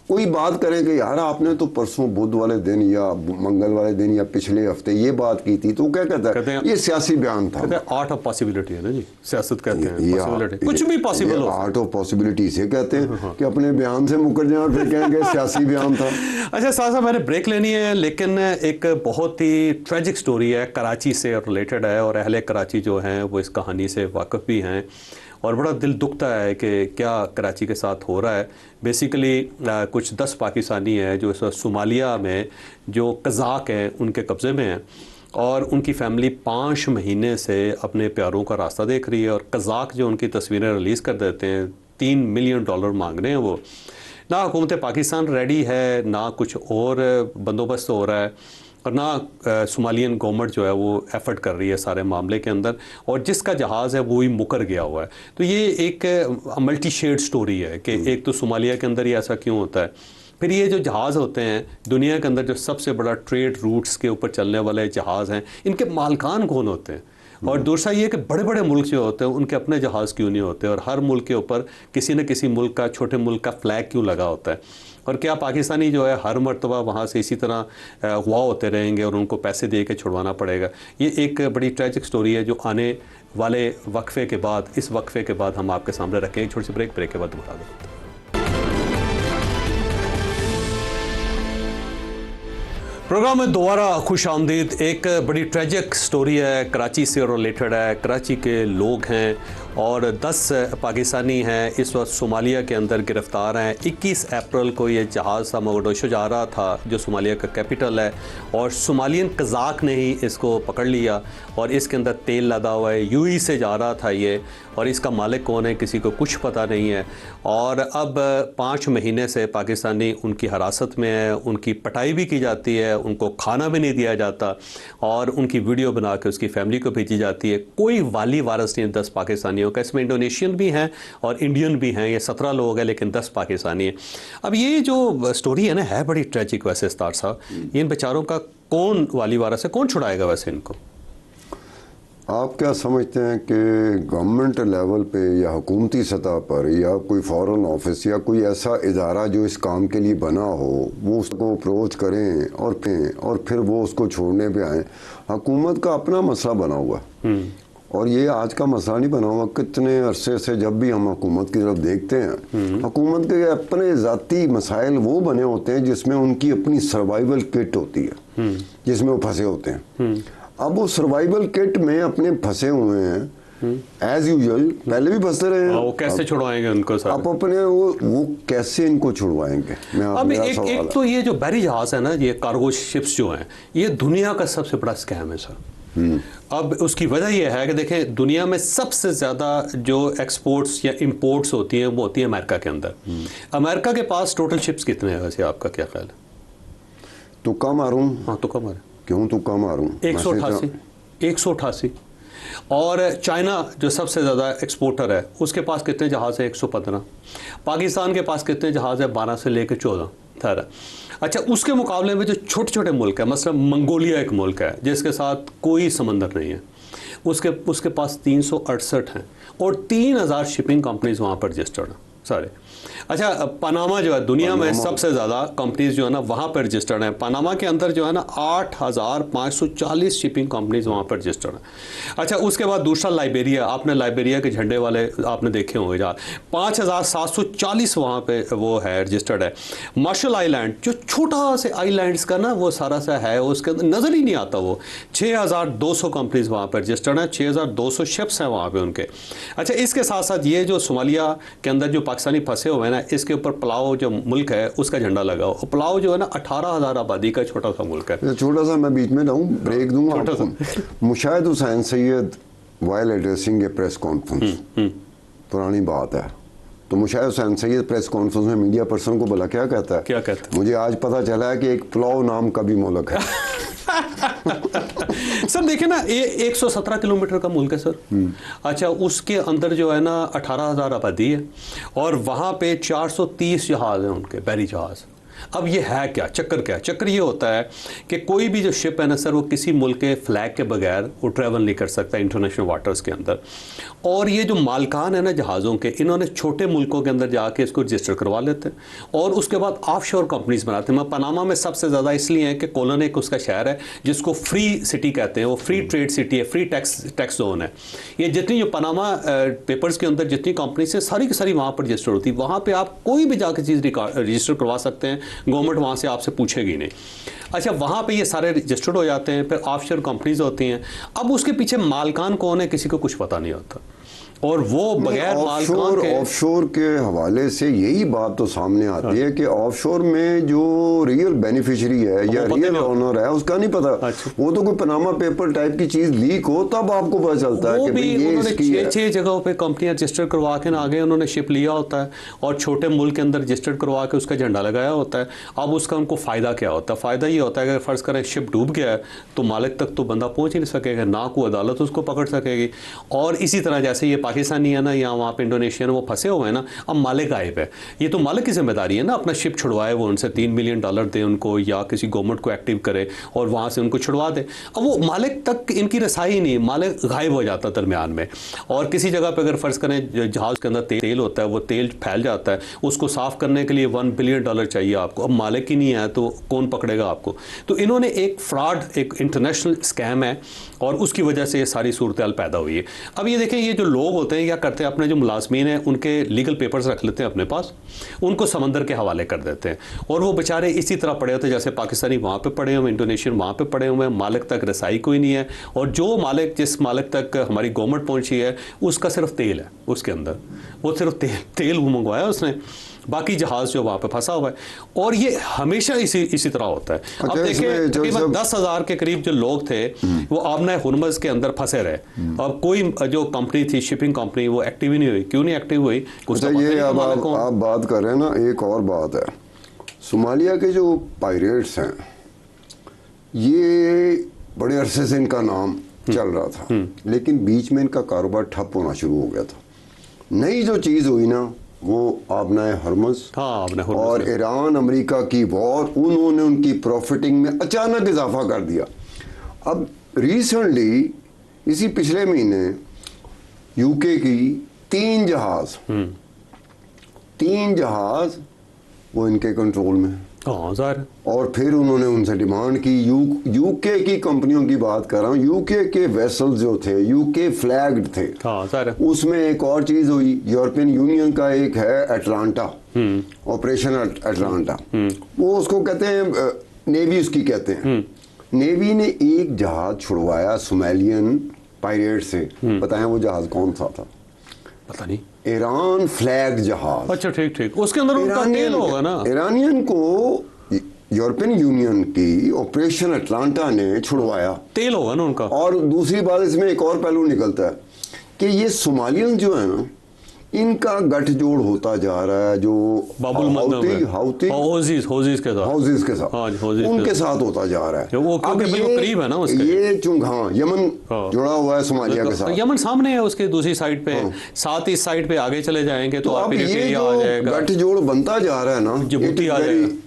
[SPEAKER 4] कोई बात करें कि यार आपने तो परसों बुध वाले दिन या मंगल वाले दिन या पिछले हफ्ते ये बात की थी, तो क्या कहता है ये सियासी बयान था।
[SPEAKER 3] आर्ट ऑफ पॉसिबिलिटी है ना जी, सियासत कहते हैं, कुछ भी पॉसिबल हो।
[SPEAKER 4] आर्ट ऑफ पॉसिबिलिटी से कहते हैं कि अपने बयान से मुकर जाए और फिर कहेंगे सियासी बयान था।
[SPEAKER 3] अच्छा साहब, मैंने ब्रेक लेनी है, लेकिन एक बहुत ही ट्रेजिक स्टोरी है, कराची से रिलेटेड है, और अहले कराची जो हैं वो इस कहानी से वाकिफ़ भी हैं, और बड़ा दिल दुखता है कि क्या कराची के साथ हो रहा है। बेसिकली कुछ 10 पाकिस्तानी हैं जो इस वक्त सोमालिया में जो कज़ाक हैं उनके कब्ज़े में हैं, और उनकी फ़ैमिली 5 महीने से अपने प्यारों का रास्ता देख रही है, और कज़ाक जो उनकी तस्वीरें रिलीज़ कर देते हैं, $3 मिलियन मांग रहे हैं वो। ना हुकूमत पाकिस्तान रेडी है, ना कुछ और बंदोबस्त हो रहा है, और ना सोमालियन गवर्नमेंट जो है वो एफर्ट कर रही है सारे मामले के अंदर, और जिसका जहाज़ है वो ही मुकर गया हुआ है। तो ये एक मल्टी शेड स्टोरी है कि एक तो सोमालिया के अंदर ही ऐसा क्यों होता है, फिर ये जो जहाज़ होते हैं दुनिया के अंदर जो सबसे बड़ा ट्रेड रूट्स के ऊपर चलने वाले जहाज़ हैं, इनके मालकान कौन होते हैं, और दूसरा ये कि बड़े बड़े मुल्क जो होते हैं उनके अपने जहाज़ क्यों नहीं होते, और हर मुल्क के ऊपर किसी न किसी मुल्क का, छोटे मुल्क का फ्लैग क्यों लगा होता है, और क्या पाकिस्तानी जो है हर मरतबा वहाँ से इसी तरह अगवा होते रहेंगे और उनको पैसे दे के छुड़वाना पड़ेगा। ये एक बड़ी ट्रेजिक स्टोरी है जो आने वाले वक्फे के बाद, इस वक्फे के बाद हम आपके सामने रखेंगे। छोटी सी ब्रेक के बाद बता दें। प्रोग्राम में दोबारा खुश आमदीद। एक बड़ी ट्रेजिक स्टोरी है, कराची से रिलेटेड है। कराची के लोग हैं और 10 पाकिस्तानी हैं इस वक्त सोमालिया के अंदर गिरफ़्तार हैं। 21 अप्रैल को ये जहाज़ मोगडोशो जा रहा था जो सोमालिया का कैपिटल है, और सोमालियन कज़ाक ने ही इसको पकड़ लिया और इसके अंदर तेल लदा हुआ है। यूएई से जा रहा था ये, और इसका मालिक कौन है किसी को कुछ पता नहीं है। और अब 5 महीने से पाकिस्तानी उनकी हिरासत में है, उनकी पिटाई भी की जाती है, उनको खाना भी नहीं दिया जाता, और उनकी वीडियो बना के उसकी फैमिली को भेजी जाती है। कोई वाली वारस नहीं है 10 पाकिस्तानियों का। इसमें इंडोनेशियन भी हैं और इंडियन भी हैं। ये 17 लोग हैं लेकिन 10 पाकिस्तानी हैं। अब ये जो स्टोरी है ना, है बड़ी ट्रेजिक वैसे स्टार साहब। इन बेचारों का कौन वाली वारस है, कौन छुड़ाएगा वैसे इनको?
[SPEAKER 4] आप क्या समझते हैं कि गवर्नमेंट लेवल पे या हुकूमती सतह पर या कोई फॉरेन ऑफिस या कोई ऐसा इदारा जो इस काम के लिए बना हो, वो उसको अप्रोच करें और फिर वो उसको छोड़ने पे आए? हुकूमत का अपना मसला बना हुआ, और ये आज का मसला नहीं बना हुआ। कितने अरसे से जब भी हम हुकूमत की तरफ देखते हैं, हुकूमत के अपने ज़ाती मसाइल वो बने होते हैं जिसमें उनकी अपनी सर्वाइवल किट होती है, जिसमें वो फंसे होते हैं। अब वो सर्वाइवल किट में अपने फंसे हुए हैं एज यूजुअल, पहले भी फंसते रहे हैं।
[SPEAKER 3] वो कैसे छुड़वाएंगे उनको सर?
[SPEAKER 4] आप अपने वो कैसे इनको छुड़वाएंगे?
[SPEAKER 3] अब एक तो ये जो बहरी जहाज है ना, ये कार्गो शिप्स जो हैं, ये दुनिया का सबसे बड़ा स्कैम है सर। अब उसकी वजह यह है कि देखें, दुनिया में सबसे ज़्यादा जो एक्सपोर्ट्स या इंपोर्ट्स होती हैं वो होती है अमेरिका के अंदर। अमेरिका के पास टोटल शिप्स कितने हैं वैसे, आपका क्या ख्याल है?
[SPEAKER 4] तुक्का मारूं?
[SPEAKER 3] हाँ, तुक्का मारें।
[SPEAKER 4] क्यों तुक्का मारूं?
[SPEAKER 3] 188। और चाइना जो सबसे ज़्यादा एक्सपोर्टर है, उसके पास कितने जहाज़ हैं? 115। पाकिस्तान के पास कितने जहाज़ हैं? 12 से लेकर 14। अच्छा, उसके मुकाबले में जो छोटे छोटे मुल्क है, मसलन मंगोलिया एक मुल्क है जिसके साथ कोई समंदर नहीं है, उसके पास 368 हैं और 3000 शिपिंग कंपनीज वहाँ पर रजिस्टर्ड हैं सारे। अच्छा, पनामा जो है दुनिया में सबसे ज़्यादा कंपनीज जो है ना वहाँ पर रजिस्टर्ड हैं। पनामा के अंदर जो है ना 8540 शिपिंग कंपनीज वहाँ पर रजिस्टर्ड हैं। अच्छा, उसके बाद दूसरा लाइबेरिया, आपने लाइबेरिया के झंडे वाले आपने देखे होंगे जहाँ 5740 वहाँ पे वो है, रजिस्टर्ड है। मार्शल आइलैंड जो छोटा से आइलैंड्स का ना वो सारा सा है, उसके अंदर नज़र ही नहीं आता वो। 6200 कंपनीज वहाँ पर रजिस्टर्ड हैं, 6200 शिप्स हैं वहाँ पर उनके। अच्छा, इसके साथ साथ ये जो सोमालिया के अंदर जो पाकिस्तानी फंसे हुए हैं ना, इसके ऊपर पलाव जो मुल्क है उसका झंडा लगा हो। पलाव जो है ना 18,000 आबादी का छोटा सा मुल्क है।
[SPEAKER 4] छोटा सा, मैं बीच में रहूं, ब्रेक दूंगा आपको। मुशाहिद हुसैन सैयद वाइल एड्रेसिंग ए प्रेस कॉन्फ्रेंस, पुरानी बात है, तो मुशाहिद हुसैन सैयद प्रेस कॉन्फ्रेंस में मीडिया पर्सन को भला क्या कहता है?
[SPEAKER 3] क्या कहता है?
[SPEAKER 4] मुझे आज पता चला है कि एक पुलाव नाम का भी मुल्क है।
[SPEAKER 3] सर देखिए ना, ये 117 किलोमीटर का मुल्क है सर। अच्छा, उसके अंदर जो है ना 18,000 आबादी है और वहाँ पे 430 जहाज़ हैं उनके, बहरी जहाज़। अब ये है क्या चक्कर? क्या चक्कर ये होता है कि कोई भी जो शिप है ना सर, वो किसी मुल्क के फ्लैग के बगैर वो ट्रैवल नहीं कर सकता इंटरनेशनल वाटर्स के अंदर। और ये जो मालकान है ना जहाज़ों के, इन्होंने छोटे मुल्कों के अंदर जाके इसको रजिस्टर करवा लेते हैं और उसके बाद ऑफशोर कंपनीज बनाते हैं। पनामा में सबसे ज़्यादा इसलिए है कि कोलन एक उसका शहर है जिसको फ्री सिटी कहते हैं, वो फ्री ट्रेड सिटी है, फ्री टैक्स जोन है। ये जितनी जो पनामा पेपर्स के अंदर जितनी कंपनीज है सारी की सारी वहाँ पर रजिस्टर होती है। वहाँ पर आप कोई भी जाकर चीज़ रजिस्टर करवा सकते हैं, गवर्नमेंट वहाँ से आपसे पूछेगी नहीं। अच्छा, वहाँ पे ये सारे रजिस्टर्ड हो जाते हैं, फिर ऑफशोर कंपनीज होती हैं। अब उसके पीछे मालकान कौन है किसी को कुछ पता नहीं होता, और वो बगैर मालकान के
[SPEAKER 4] ऑफशोर के हवाले से यही बात तो सामने आती है कि ऑफशोर में जो रियल बेनिफिशियरी है या रियल ओनर है उसका नहीं पता।
[SPEAKER 3] अच्छा।
[SPEAKER 4] वो तो कोई पनामा पेपर टाइप की चीज लीक हो तब आपको पता चलता है कि भाई ये इसकी है।
[SPEAKER 3] 6 जगहों पे कंपनियां रजिस्टर करवा के ना आगे उन्होंने शिप लिया होता है और छोटे मुल्क के अंदर रजिस्टर्ड करवा के उसका झंडा लगाया होता है। अब उसका उनको फ़ायदा क्या होता है? फ़ायदा ये होता है कि फ़र्ज़ करें शिप डूब गया है तो मालिक तक तो बंदा पहुँच ही नहीं सकेगा, ना कोई अदालत उसको पकड़ सकेगी। और इसी तरह जैसे ये पाकिस्तानी है ना, वहाँ पे इंडोनेशियन वो फंसे हुए हैं ना, अब मालिक गायब है। ये तो मालिक की जिम्मेदारी है ना, अपना शिप छुड़वाए, वो उनसे $3 मिलियन दे उनको, या किसी गवर्नमेंट को एक्टिव करे और वहाँ से उनको छुड़वा दे। अब वो मालिक तक इनकी रसाई नहीं, मालिक गायब हो जाता दरमियान में। और किसी जगह पे अगर फ़र्ज़ करें जहाज़ के अंदर तेल होता है, वो तेल फैल जाता है, उसको साफ़ करने के लिए $1 बिलियन चाहिए आपको। अब मालिक ही नहीं है तो कौन पकड़ेगा आपको? तो इन्होंने एक फ्रॉड, एक इंटरनेशनल स्कैम है और उसकी वजह से ये सारी सूरत पैदा हुई है। अब ये देखें, ये जो लोग लोग होते हैं क्या करते हैं, अपने जो मुलाजमीन हैं उनके लीगल पेपर्स रख लेते हैं अपने पास, उनको समंदर के हवाले कर देते हैं और वो बेचारे इसी तरह पड़े होते हैं जैसे पाकिस्तानी वहाँ पे पड़े हुए, इंडोनेशियन वहाँ पे पड़े हुए हैं, मालिक तक रसाई कोई नहीं है, और जो मालिक जिस मालिक तक हमारी गवर्नमेंट पहुँची है उसका सिर्फ तेल है उसके अंदर, वो सिर्फ तेल वो मंगवाया उसने, बाकी जहाज़ जो वहाँ पे फंसा हुआ है। और ये हमेशा इसी तरह होता है। अब देखिए तकरीबन 10,000 के करीब जो लोग थे वो आबना हुरमुज़ के अंदर फंसे रहे, अब कोई जो कंपनी थी शिपिंग कंपनी वो एक्टिव ही नहीं हुई। क्यों नहीं एक्टिव हुई?
[SPEAKER 4] ये आप बात कर रहे हैं ना, एक और बात है, सोमालिया के जो पायरेट्स हैं ये बड़े अरसे से इनका नाम चल रहा था, लेकिन बीच में इनका कारोबार ठप होना शुरू हो गया था। नई जो चीज़ हुई ना वो आबना हुरमुज़,
[SPEAKER 3] हाँ,
[SPEAKER 4] और ईरान अमेरिका की वॉर, उन्होंने उनकी प्रॉफिटिंग में अचानक इजाफा कर दिया। अब रिसेंटली इसी पिछले महीने यूके की 3 जहाज वो इनके कंट्रोल में,
[SPEAKER 3] हाँ सर,
[SPEAKER 4] और फिर उन्होंने उनसे डिमांड की, यूके की कंपनियों की बात कर रहा हूँ, यूके के वेसल्स जो थे यूके फ्लैग्ड थे,
[SPEAKER 3] हाँ सर।
[SPEAKER 4] उसमें एक और चीज हुई, यूरोपियन यूनियन का एक है अटलांटा, ऑपरेशन अटलांटा, वो उसको कहते हैं नेवी, उसकी कहते हैं, नेवी ने एक जहाज छुड़वाया सोमालियन पायरेट से। बताएं वो जहाज कौन सा था?
[SPEAKER 3] पता नहीं,
[SPEAKER 4] ईरान फ्लैग जहाज।
[SPEAKER 3] अच्छा ठीक ठीक, उसके अंदर उनका तेल होगा ना।
[SPEAKER 4] ईरानियन को यूरोपियन यूनियन की ऑपरेशन अटलांटा ने छुड़वाया,
[SPEAKER 3] तेल होगा ना उनका।
[SPEAKER 4] और दूसरी बात इसमें एक और पहलू निकलता है कि ये सोमालियन जो है ना, इनका गठजोड़ होता जा रहा है, जो
[SPEAKER 3] हौजीज के साथ, हाँ,
[SPEAKER 4] उनके साथ होता जा रहा है।
[SPEAKER 3] वो क्योंकि बिल्कुल करीब है ना उसके,
[SPEAKER 4] ये हाँ, यमन जुड़ा हुआ है सोमालिया के साथ,
[SPEAKER 3] यमन सामने है उसके दूसरी साइड पे, साथ इस साइड पे आगे चले जाएंगे तो
[SPEAKER 4] अब ये जो गठजोड़ बनता जा रहा है ना,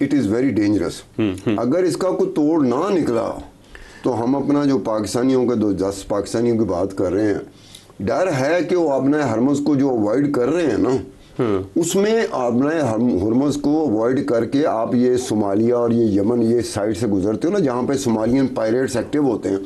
[SPEAKER 4] इट इज वेरी डेंजरस। अगर इसका कोई तोड़ ना निकला तो हम अपना जो पाकिस्तानियों के 10 पाकिस्तानियों की बात कर रहे हैं, डर है कि वो आबना हुरमुज़ को जो अवॉइड कर रहे हैं ना, उसमें आबना हुरमुज़ को अवॉइड करके आप ये सोमालिया और ये यमन ये साइड से गुजरते हो ना, जहाँ पे सोमालियन पायरेट्स एक्टिव होते हैं,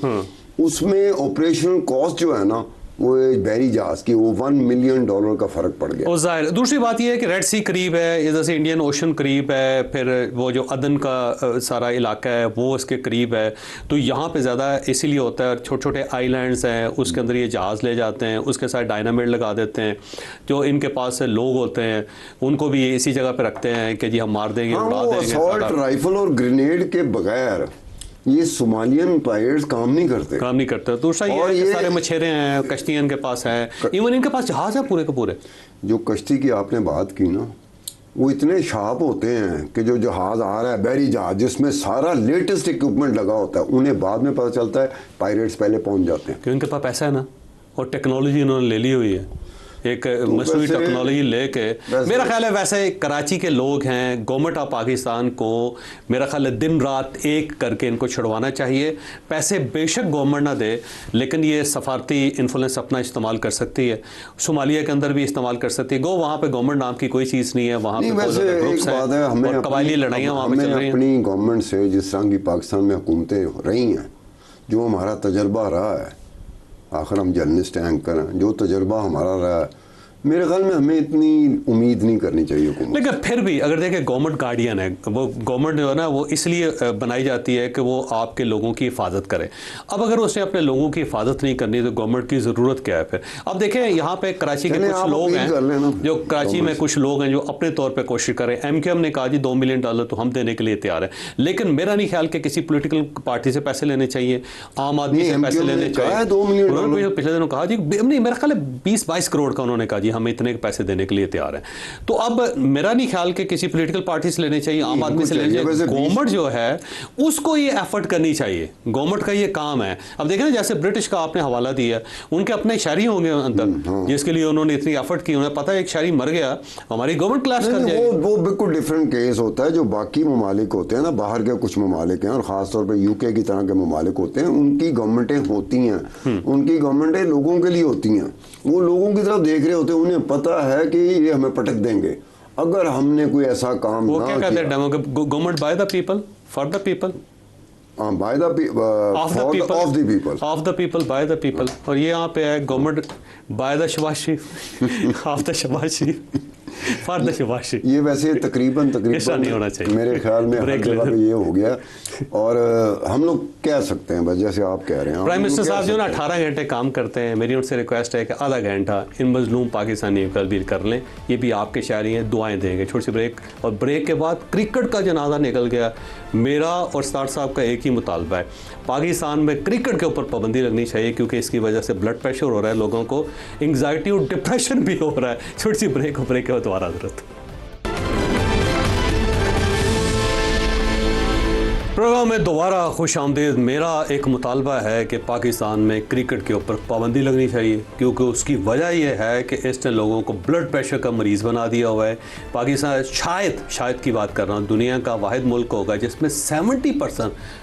[SPEAKER 4] उसमें ऑपरेशनल कॉस्ट जो है ना वो बहरी जहाज की वो $1 मिलियन का फर्क पड़ गया।
[SPEAKER 3] जाहिर दूसरी बात यह है कि रेड सी करीब है, इधर से इंडियन ओशन करीब है, फिर वो जो अदन का सारा इलाका है वो इसके करीब है, तो यहाँ पे ज़्यादा इसीलिए होता है। छोटे छोटे आइलैंड्स हैं उसके अंदर ये जहाज़ ले जाते हैं, उसके साथ डायनामाइट लगा देते हैं, जो इनके पास लोग होते हैं उनको भी इसी जगह पे रखते हैं कि जी हम मार देंगे, उड़ा देंगे।
[SPEAKER 4] असॉल्ट राइफल और ग्रेनेड के बगैर ये सोमालियन पायरेट्स काम नहीं करते।
[SPEAKER 3] दूसरा ये सारे मछेरे हैं, कश्तियां इनके पास है, इवन इनके पास जहाज है पूरे के पूरे।
[SPEAKER 4] जो कश्ती की आपने बात की ना, वो इतने शार्प होते हैं कि जो जहाज आ रहा है बहरी जहाज जिसमें सारा लेटेस्ट इक्विपमेंट लगा होता है, उन्हें बाद में पता चलता है पायरेट्स पहले पहुंच जाते हैं,
[SPEAKER 3] क्योंकि इनके पास पैसा है ना, और टेक्नोलॉजी इन्होंने ले ली हुई है, एक मसनूई टेक्नोलॉजी लेके। मेरा ख्याल है वैसे कराची के लोग हैं, गवर्नमेंट ऑफ पाकिस्तान को मेरा ख्याल है दिन रात एक करके इनको छुड़वाना चाहिए। पैसे बेशक गवर्नमेंट ना दे, लेकिन ये सफारती इन्फ्लुएंस अपना इस्तेमाल कर सकती है, सोमालिया के अंदर भी इस्तेमाल कर सकती है। वहाँ पे गवर्नमेंट नाम की कोई चीज़ नहीं है, वहाँ पे ग्रुप्स हैं और कबायली लड़ाइयाँ वहाँ पे चल रही हैं।
[SPEAKER 4] अपनी गवर्नमेंट से जिस तरह की पाकिस्तान में हुकूमतें रही हैं, जो हमारा तजर्बा रहा है, आखिर हम जर्नलिस्ट एंकर हैं, जो तजर्बा हमारा रहा है, मेरे ख्याल में हमें इतनी उम्मीद नहीं करनी चाहिए हुकूमत।
[SPEAKER 3] लेकिन फिर भी अगर देखें गवर्नमेंट गार्डियन है, वो गवर्नमेंट जो है ना वो इसलिए बनाई जाती है कि वो आपके लोगों की हिफाजत करे। अब अगर उसने अपने लोगों की हिफाजत नहीं करनी तो गवर्नमेंट की ज़रूरत क्या है फिर? अब देखें यहाँ पे कराची के कुछ लोग हैं, जो कराची में कुछ लोग हैं जो अपने तौर पर कोशिश करें। MKM ने कहा जी $2 मिलियन तो हम देने के लिए तैयार है, लेकिन मेरा नहीं ख्याल कि किसी पोलिटिकल पार्टी से पैसे लेने चाहिए, आम आदमी से पैसे लेने चाहिए। पिछले दिनों कहा जी नहीं, मेरा ख्याल है 20-22 करोड़ का उन्होंने कहा जी हम इतने पैसे देने के लिए तैयार हैं। तो अब मेरा नहीं ख्याल कि किसी पॉलिटिकल पार्टी से लेने चाहिए, आम आदमी से लेने चाहिए। गवर्नमेंट जो है उसको ये एफर्ट करनी चाहिए, गवर्नमेंट का ये काम है। अब देखें ना, जैसे ब्रिटिश का आपने हवाला दिया, उनके अपने शहरी होंगे अंदर जिसके लिए उन्होंने इतनी एफर्ट की, उन्हें पता है एक शहरी मर गया हमारी गवर्नमेंट क्लास कर जाएगी।
[SPEAKER 4] वो बिल्कुल डिफरेंट केस होता है। जो बाकी ममालिक होते हैं ना, बाहर के कुछ ममालिक हैं और ख़ासतौर पर यूके की तरह के ममालिक होते हैं, उनकी गवर्नमेंटें होती हैं, उनकी गवर्नमेंटें लोगों के लिए होती हैं, वो लोगों की तरफ देख रहे होते हैं, उन्हें पता है कि ये हमें पटक देंगे अगर हमने कोई ऐसा काम
[SPEAKER 3] वो क्या कहते हैं, government by the people for the people.
[SPEAKER 4] By the
[SPEAKER 3] of the people,
[SPEAKER 4] of the people,
[SPEAKER 3] of the people, by the people. और ये यहाँ पे है government by the Shahbaz Sharif, of the Shahbaz Sharif, for the Shahbaz Sharif.
[SPEAKER 4] ये वैसे तकरीबन
[SPEAKER 3] ऐसा नहीं होना चाहिए,
[SPEAKER 4] मेरे ख्याल में हर
[SPEAKER 3] ब्रेक
[SPEAKER 4] जगह
[SPEAKER 3] ले
[SPEAKER 4] पे ये हो गया। और हम लोग कह सकते हैं बस जैसे आप कह रहे हैं,
[SPEAKER 3] प्राइम
[SPEAKER 4] हम लोग
[SPEAKER 3] मिनिस्टर
[SPEAKER 4] कह
[SPEAKER 3] साहब जो ना
[SPEAKER 4] सकते हैं।
[SPEAKER 3] 18 घंटे काम करते हैं, मेरी उनसे रिक्वेस्ट है कि आधा घंटा इन मजलूम पाकिस्तानियों का भी कर लें। ये भी आपके शायरी हैं, दुआएं देंगे। छोटी सी ब्रेक, और ब्रेक के बाद क्रिकेट का जनाजा निकल गया। मेरा और स्टार साहब का एक ही मुतालबा है, पाकिस्तान में क्रिकेट के ऊपर पाबंदी लगनी चाहिए, क्योंकि इसकी वजह से ब्लड प्रेशर हो रहा है, लोगों को एंग्जाइटी और डिप्रेशन भी हो रहा है। छोटी सी ब्रेक, और ब्रेक के बाद दोबारा हजरत। प्रोग्राम में दोबारा खुश आमदीद। मेरा एक मुतालबा है कि पाकिस्तान में क्रिकेट के ऊपर पाबंदी लगनी चाहिए, क्योंकि उसकी वजह यह है कि इसने लोगों को ब्लड प्रेशर का मरीज़ बना दिया हुआ है। पाकिस्तान शायद की बात कर रहा हूँ, दुनिया का वाहिद मुल्क होगा जिसमें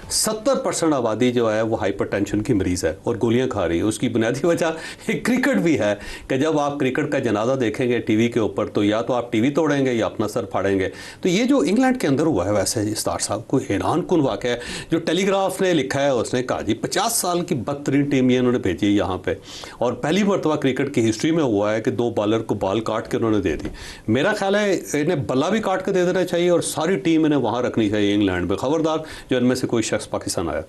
[SPEAKER 3] 70% आबादी जो है वो हाइपरटेंशन की मरीज़ है और गोलियाँ खा रही है। उसकी बुनियादी वजह क्रिकेट भी है कि जब आप क्रिकेट का जनाजा देखेंगे टीवी के ऊपर, तो या तो आप टीवी तोड़ेंगे या अपना सर फाड़ेंगे। तो ये जो इंग्लैंड के अंदर हुआ है, वैसे स्टार साहब को हैरान कुन वाक़या है। जो टेलीग्राफ ने लिखा है, उसने कहा जी 50 साल की बदतरीन टीम ये उन्होंने भेजी है यहाँ पे, और पहली मरतबा क्रिकेट की हिस्ट्री में हुआ है कि 2 बॉलर को बॉल काट के उन्होंने दे दी। मेरा ख्याल है इन्हें बल्ला भी काट के दे देना चाहिए और सारी टीम इन्हें वहाँ रखनी चाहिए इंग्लैंड में। खबरदार जो इनमें से कोई शख्स पाकिस्तान आया।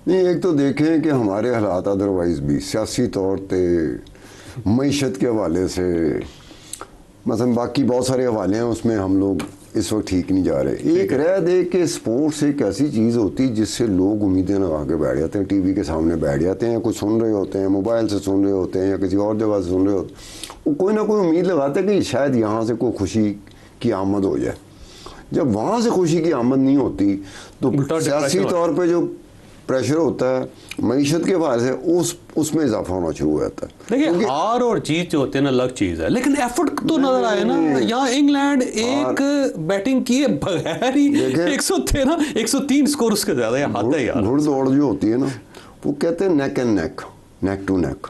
[SPEAKER 4] नहीं, एक तो देखें कि हमारे हालात अदरवाइज भी सियासी तौर पे, मईशत के हवाले से, मतलब बाकी बहुत सारे हवाले हैं, उसमें हम लोग इस वक्त ठीक नहीं जा रहे। एक रह दे कि स्पोर्ट्स एक ऐसी चीज़ होती है जिससे लोग उम्मीदें लगा के बैठ जाते हैं, टीवी के सामने बैठ जाते हैं, कुछ सुन रहे होते हैं, मोबाइल से सुन रहे होते हैं या किसी और जगह से सुन रहे होते हैं, वो कोई ना कोई उम्मीद लगाते हैं कि शायद यहाँ से कोई खुशी की आमद हो जाए। जब वहाँ से खुशी की आमद नहीं होती तो सियासी तौर पर जो प्रेशर होता है मईशत के हवाले से उसमें इजाफा होना शुरू हो जाता है।
[SPEAKER 3] देखिए, हार और जीत जो होते हैं ना अलग चीज़ है, लेकिन एफर्ट तो नजर आए ना। यहाँ इंग्लैंड एक बैटिंग किए बगैर ही 113 103 स्कोर उसके ज्यादा है। हाथ है यार,
[SPEAKER 4] घुड़दौड़ जो होती है ना, वो कहते हैं नेक एंड नेक, नेक टू नेक।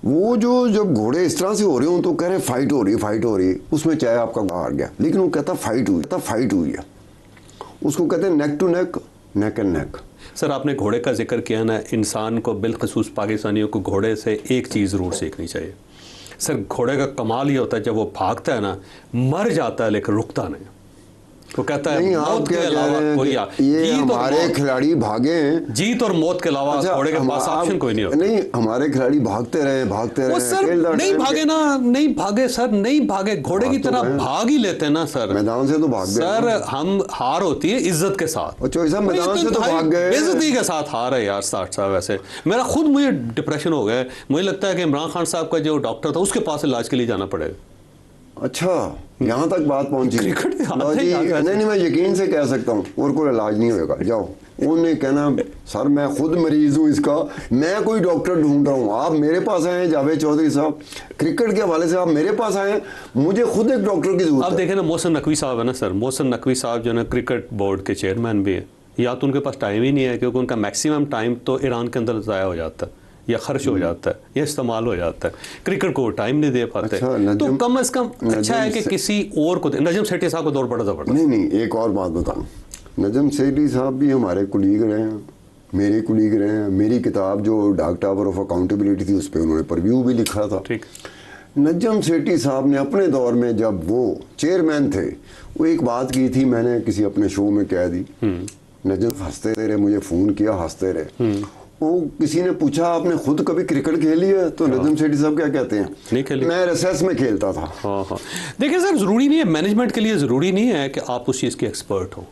[SPEAKER 4] वो जो जब घोड़े इस तरह से हो रहे हो तो कह रहे फाइट हो रही है, उसमें चाहे आपका हार गया, लेकिन वो कहता फाइट हुई है, उसको कहते हैं neck to neck, neck and neck.
[SPEAKER 3] Sir आपने घोड़े का जिक्र किया ना, इंसान को बिलखसूस पाकिस्तानियों को घोड़े से एक चीज़ ज़रूर सीखनी चाहिए। सर घोड़े का कमाल ये होता है जब वो भागता है ना, मर जाता है लेकिन रुकता नहीं। वो कहता है मौत के अलावा कोई
[SPEAKER 4] ये हमारे खिलाड़ी भागे हैं,
[SPEAKER 3] जीत और मौत के अलावा घोड़े के पास ऑप्शन कोई नहीं होता।
[SPEAKER 4] नहीं, हमारे खिलाड़ी भागते रहे
[SPEAKER 3] सर नहीं भागे ना, नहीं भागे सर, नहीं भागे, घोड़े की तरह भाग ही लेते हैं ना सर।
[SPEAKER 4] मैदान से तो भाग गए
[SPEAKER 3] सर, हम हार होती है इज्जत के साथ,
[SPEAKER 4] मैदान से तो भाग गए,
[SPEAKER 3] बेइज्जती के साथ हार है यार। साहब वैसे मेरा खुद मुझे डिप्रेशन हो गया, मुझे लगता है कि इमरान खान साहब का जो डॉक्टर था उसके पास इलाज के लिए जाना पड़ेगा।
[SPEAKER 4] अच्छा, यहाँ तक बात पहुंची। नहीं, मैं यकीन से कह सकता हूँ और कोई इलाज नहीं होगा, जाओ। उन्हें कहना सर मैं खुद मरीज हूँ इसका, मैं कोई डॉक्टर ढूंढ रहा हूँ, आप मेरे पास आए हैं जावेद चौधरी साहब, क्रिकेट के हवाले से आप मेरे पास आए हैं, मुझे खुद एक डॉक्टर की जरूरत है।
[SPEAKER 3] अब देखें ना, मोहसिन नकवी साहब है ना सर, मोहसिन नकवी साहब जो है क्रिकेट बोर्ड के चेयरमैन भी है, या तो उनके पास टाइम ही नहीं है, क्योंकि उनका मैक्सिमम टाइम तो ईरान के अंदर ज़ाया हो जाता है या खर्च हो जाता है या इस्तेमाल हो जाता है, क्रिकेट को टाइम नहीं दे पाते।
[SPEAKER 4] अच्छा,
[SPEAKER 3] तो कम से कम अच्छा है कि किसी और को, नजम सेठी साहब को दौर बड़ा जबरदस्त।
[SPEAKER 4] नहीं, एक और बात बताऊं, नजम सेठी साहब भी हमारे कुलीग रहे हैं, मेरे कुलीग रहे हैं। मेरी किताब जो डार्क टावर ऑफ अकाउंटेबिलिटी थी उस पर उन्होंने प्रीव्यू भी लिखा था।
[SPEAKER 3] ठीक।
[SPEAKER 4] नजम सेठी साहब ने अपने दौर में जब वो चेयरमैन थे, वो एक बात की थी, मैंने किसी अपने शो में कह दी, नजम हंसते रहे, मुझे फ़ोन किया, हंसते रहे। वो किसी ने पूछा आपने खुद कभी क्रिकेट खेली है, तो नजम सेठी साहब क्या कहते हैं,
[SPEAKER 3] नहीं खेली,
[SPEAKER 4] मैं रिसर्च में खेलता था।
[SPEAKER 3] हाँ। देखिए सर, ज़रूरी नहीं है, मैनेजमेंट के लिए ज़रूरी नहीं है कि आप उस चीज़ के एक्सपर्ट हो।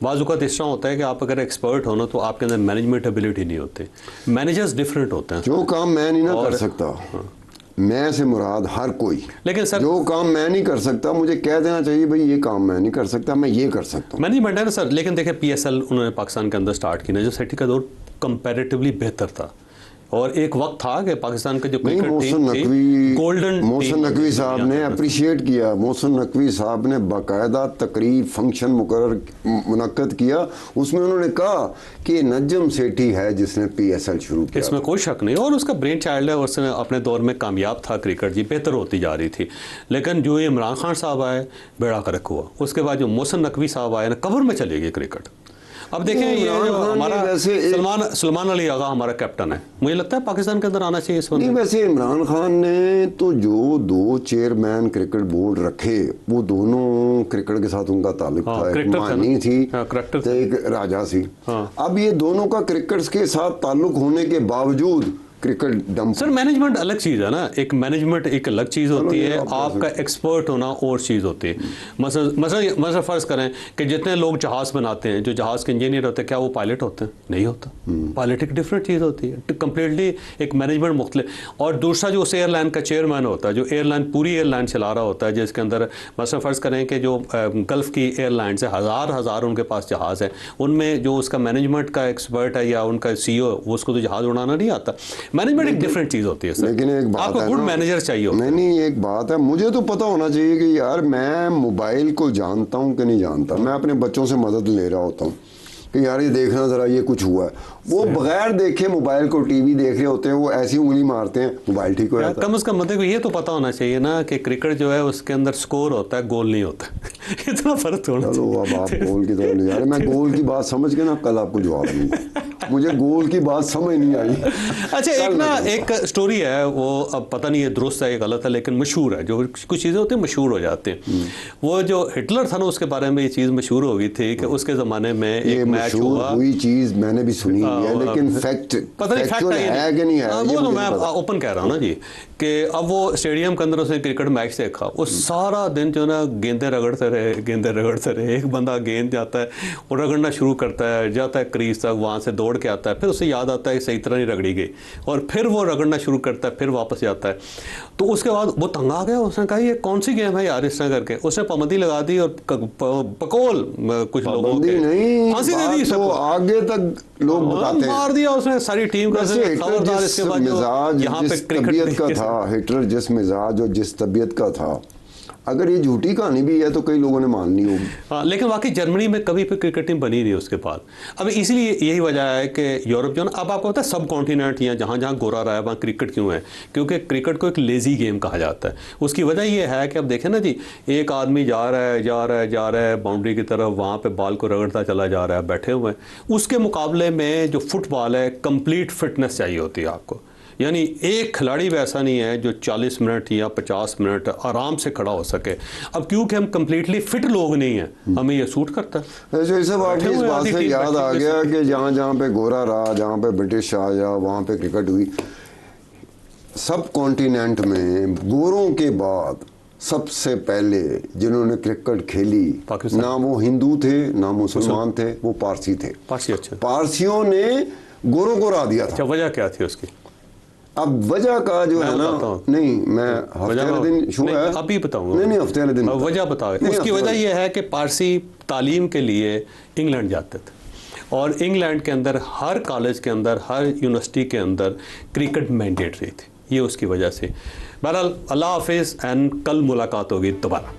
[SPEAKER 3] बाज़ औक़ात इस तरह होता है कि आप अगर एक्सपर्ट हो ना तो आपके अंदर मैनेजमेंट एबिलिटी नहीं होती। मैनेजर्स डिफरेंट होते हैं।
[SPEAKER 4] जो काम मैं नहीं ना कर सकता, मैं से मुराद हर कोई,
[SPEAKER 3] लेकिन सर
[SPEAKER 4] जो काम मैं नहीं कर सकता मुझे कह देना चाहिए भाई ये काम मैं नहीं कर सकता, मैं ये कर सकता हूँ।
[SPEAKER 3] मैनेजमेंट है ना सर। लेकिन देखिए PSL उन्होंने पाकिस्तान के अंदर स्टार्ट की, नजम सेठी का दौर कंपैरेटिवली बेहतर था, और एक वक्त था कि पाकिस्तान का जो
[SPEAKER 4] मोहसिन नकवी साहब ने अप्रिशिएट किया, मोहसिन नकवी साहब ने बाकायदा तकरीर फंक्शन मुनक्कद किया, उसमें उन्होंने कहा कि नजम सेठी है जिसने PSL शुरू किया,
[SPEAKER 3] इसमें कोई शक नहीं, और उसका ब्रेन चाइल्ड है, उसने अपने दौर में कामयाब था, क्रिकेट जी बेहतर होती जा रही थी। लेकिन जो ये इमरान खान साहब आए, बेड़ा गर्क हुआ। उसके बाद जो मोहसिन नकवी साहब आए ना, कब्र में चली गई क्रिकेट। अब देखें ये
[SPEAKER 4] इमरान
[SPEAKER 3] जो
[SPEAKER 4] खान ने
[SPEAKER 3] हमारा
[SPEAKER 4] वैसे एक-
[SPEAKER 3] सलमान अली आगा हमारा कैप्टन है, मुझे लगता है पाकिस्तान के अंदर आना चाहिए इस
[SPEAKER 4] नहीं,
[SPEAKER 3] वक्त।
[SPEAKER 4] वैसे इमरान खान ने तो जो 2 चेयरमैन क्रिकेट बोर्ड रखे, वो दोनों क्रिकेट के साथ उनका ताल्लुक
[SPEAKER 3] हाँ,
[SPEAKER 4] था। एक
[SPEAKER 3] क्रिकेटर था ना?
[SPEAKER 4] मानी थी,
[SPEAKER 3] हाँ, क्रिकेटर
[SPEAKER 4] तो एक राजा सी।
[SPEAKER 3] हाँ।
[SPEAKER 4] अब ये दोनों का क्रिकेट के साथ ताल्लुक होने के बावजूद क्रिकेट डंप।
[SPEAKER 3] सर मैनेजमेंट अलग चीज़ है ना, एक मैनेजमेंट एक अलग चीज़ होती
[SPEAKER 4] ये
[SPEAKER 3] है,
[SPEAKER 4] आप
[SPEAKER 3] आपका एक्सपर्ट होना और चीज़ होती है। मसला फ़र्ज़ करें कि जितने लोग जहाज़ बनाते हैं, जो जहाज़ के इंजीनियर होते हैं, क्या वो पायलट होते हैं? नहीं होता। पायलट एक डिफरेंट चीज़ होती है, कम्प्लीटली एक मैनेजमेंट मुख्तलिफ। और दूसरा जो उस एयरलाइन का चेयरमैन होता है, जो एयरलाइन पूरी एयरलाइन चला रहा होता है, जिसके अंदर मसला फ़र्ज़ करें कि जो गल्फ़ की एयरलाइंस है, हज़ार उनके पास जहाज़ है, उनमें जो उसका मैनेजमेंट का एक्सपर्ट है या उनका CEO, उसको तो जहाज़ उड़ाना नहीं आता। मैनेजमेंट एक डिफरेंट चीज़ होती है सर।
[SPEAKER 4] लेकिन एक बात
[SPEAKER 3] आपको
[SPEAKER 4] है
[SPEAKER 3] गुड
[SPEAKER 4] ना,
[SPEAKER 3] मैनेजर चाहिए होता है।
[SPEAKER 4] नहीं, एक बात है, मुझे तो पता होना चाहिए कि यार मैं मोबाइल को जानता हूँ कि नहीं जानता। मैं अपने बच्चों से मदद ले रहा होता हूँ कि यार ये देखना ज़रा, ये कुछ हुआ है। वो बगैर देखे मोबाइल को टीवी देख रहे होते हैं, वो ऐसी उंगली मारते हैं, मोबाइल ठीक हो जाता है।
[SPEAKER 3] कम से कम मतलब ये तो पता होना चाहिए ना कि क्रिकेट जो है उसके अंदर स्कोर होता है, गोल नहीं होता। इतना फर्क होना
[SPEAKER 4] चलो
[SPEAKER 3] चाहिए।
[SPEAKER 4] अब आप गोल की तरफ नहीं जा रहे। मैं गोल की बात समझ के ना कल आपको जवाब दूंगा। मुझे गोल की बात समझ नहीं आई।
[SPEAKER 3] अच्छा, एक स्टोरी है, वो अब पता नहीं है दुरुस्त है या गलत है, लेकिन मशहूर है। जो कुछ चीज़ें होती हैं मशहूर हो जाती हैं। वो जो हिटलर था ना, उसके बारे में ये चीज़ मशहूर हो गई थी कि उसके ज़माने में एक मैच हुआ।
[SPEAKER 4] हुई चीज़ मैंने भी सुनी है, लेकिन फैक्ट
[SPEAKER 3] पता नहीं फैक्ट
[SPEAKER 4] है कि नहीं है,
[SPEAKER 3] वो
[SPEAKER 4] ये
[SPEAKER 3] तो
[SPEAKER 4] मुझे
[SPEAKER 3] मैं
[SPEAKER 4] नहीं पता।
[SPEAKER 3] ओपन कह रहा हूँ ना जी, कि अब वो स्टेडियम के अंदर उसने क्रिकेट मैच देखा, वो सारा दिन जो ना गेंदें रगड़ते रहे। एक बंदा गेंद जाता है और रगड़ना शुरू करता है, जाता है क्रीज तक, वहाँ से दौड़ के आता है, फिर उसे याद आता है सही तरह नहीं रगड़ी गई, और फिर वो रगड़ना शुरू करता है, फिर वापस जाता है। तो उसके बाद वो तंग आ गया, उसने कहा ये कौन सी गेम है यार, इस तरह करके उसने पाबंदी लगा दी और पकोल कुछ लोगों के
[SPEAKER 4] नहीं,
[SPEAKER 3] फांसी दे दी
[SPEAKER 4] तो
[SPEAKER 3] सबको।
[SPEAKER 4] आगे तक लोग बताते हैं।
[SPEAKER 3] मार दिया उसने सारी टीम का।
[SPEAKER 4] वैसे हिटलर
[SPEAKER 3] खबरदार
[SPEAKER 4] जिस
[SPEAKER 3] इसके बाद जो
[SPEAKER 4] मिजाज,
[SPEAKER 3] यहाँ पे
[SPEAKER 4] जिस तबीयत का था, हिटलर जिस मिजाज और जिस तबीयत का था, अगर ये झूठी कहानी भी है तो कई लोगों ने मान ली होगी।
[SPEAKER 3] हाँ, लेकिन वाकई जर्मनी में कभी भी क्रिकेट टीम बनी नहीं उसके बाद। अब इसलिए यही वजह है कि यूरोप जो ना, अब आपको पता है सब कॉन्टिनेंट या जहाँ जहाँ गोरा रहा है वहाँ क्रिकेट क्यों है, क्योंकि क्रिकेट को एक लेजी गेम कहा जाता है। उसकी वजह यह है कि अब देखें ना जी, एक आदमी जा रहा है बाउंड्री की तरफ, वहाँ पर बॉल को रगड़ता चला जा रहा है, बैठे हुए हैं। उसके मुकाबले में जो फुटबॉल है, कंप्लीट फिटनेस चाहिए होती है आपको। यानी एक खिलाड़ी भी ऐसा नहीं है जो 40 मिनट या 50 मिनट आराम से खड़ा हो सके। अब क्योंकि हम कम्प्लीटली फिट लोग नहीं हैं, हमें ये सूट करता है।
[SPEAKER 4] जो सब आपकी इस बात से याद आ
[SPEAKER 3] बैठी
[SPEAKER 4] गया कि जहाँ जहाँ पे गोरा रहा, जहाँ पे ब्रिटिश आया, वहाँ पे क्रिकेट हुई। सब कॉन्टिनेंट में गोरों के बाद सबसे पहले जिन्होंने क्रिकेट खेली,
[SPEAKER 3] पाकिस्तान।
[SPEAKER 4] ना वो हिंदू थे ना मुसलमान थे, वो पारसी थे।
[SPEAKER 3] पारसी, अच्छा।
[SPEAKER 4] पारसियों ने गोरों को हरा दिया था।
[SPEAKER 3] अच्छा, वजह क्या थी उसकी?
[SPEAKER 4] अब वजह का जो है ना, नहीं मैं हफ्ते वाले दिन शो है,
[SPEAKER 3] अभी बताऊंगा।
[SPEAKER 4] नहीं वफ्ते वाले दिन
[SPEAKER 3] वजह बताओ। उसकी वजह यह है कि पारसी तालीम के लिए इंग्लैंड जाते थे, और इंग्लैंड के अंदर हर कॉलेज के अंदर, हर यूनिवर्सिटी के अंदर क्रिकेट मैंडेटरी थी। ये उसकी वजह से। बहरहाल अल्लाह हाफिज़, एंड कल मुलाकात होगी दोबारा।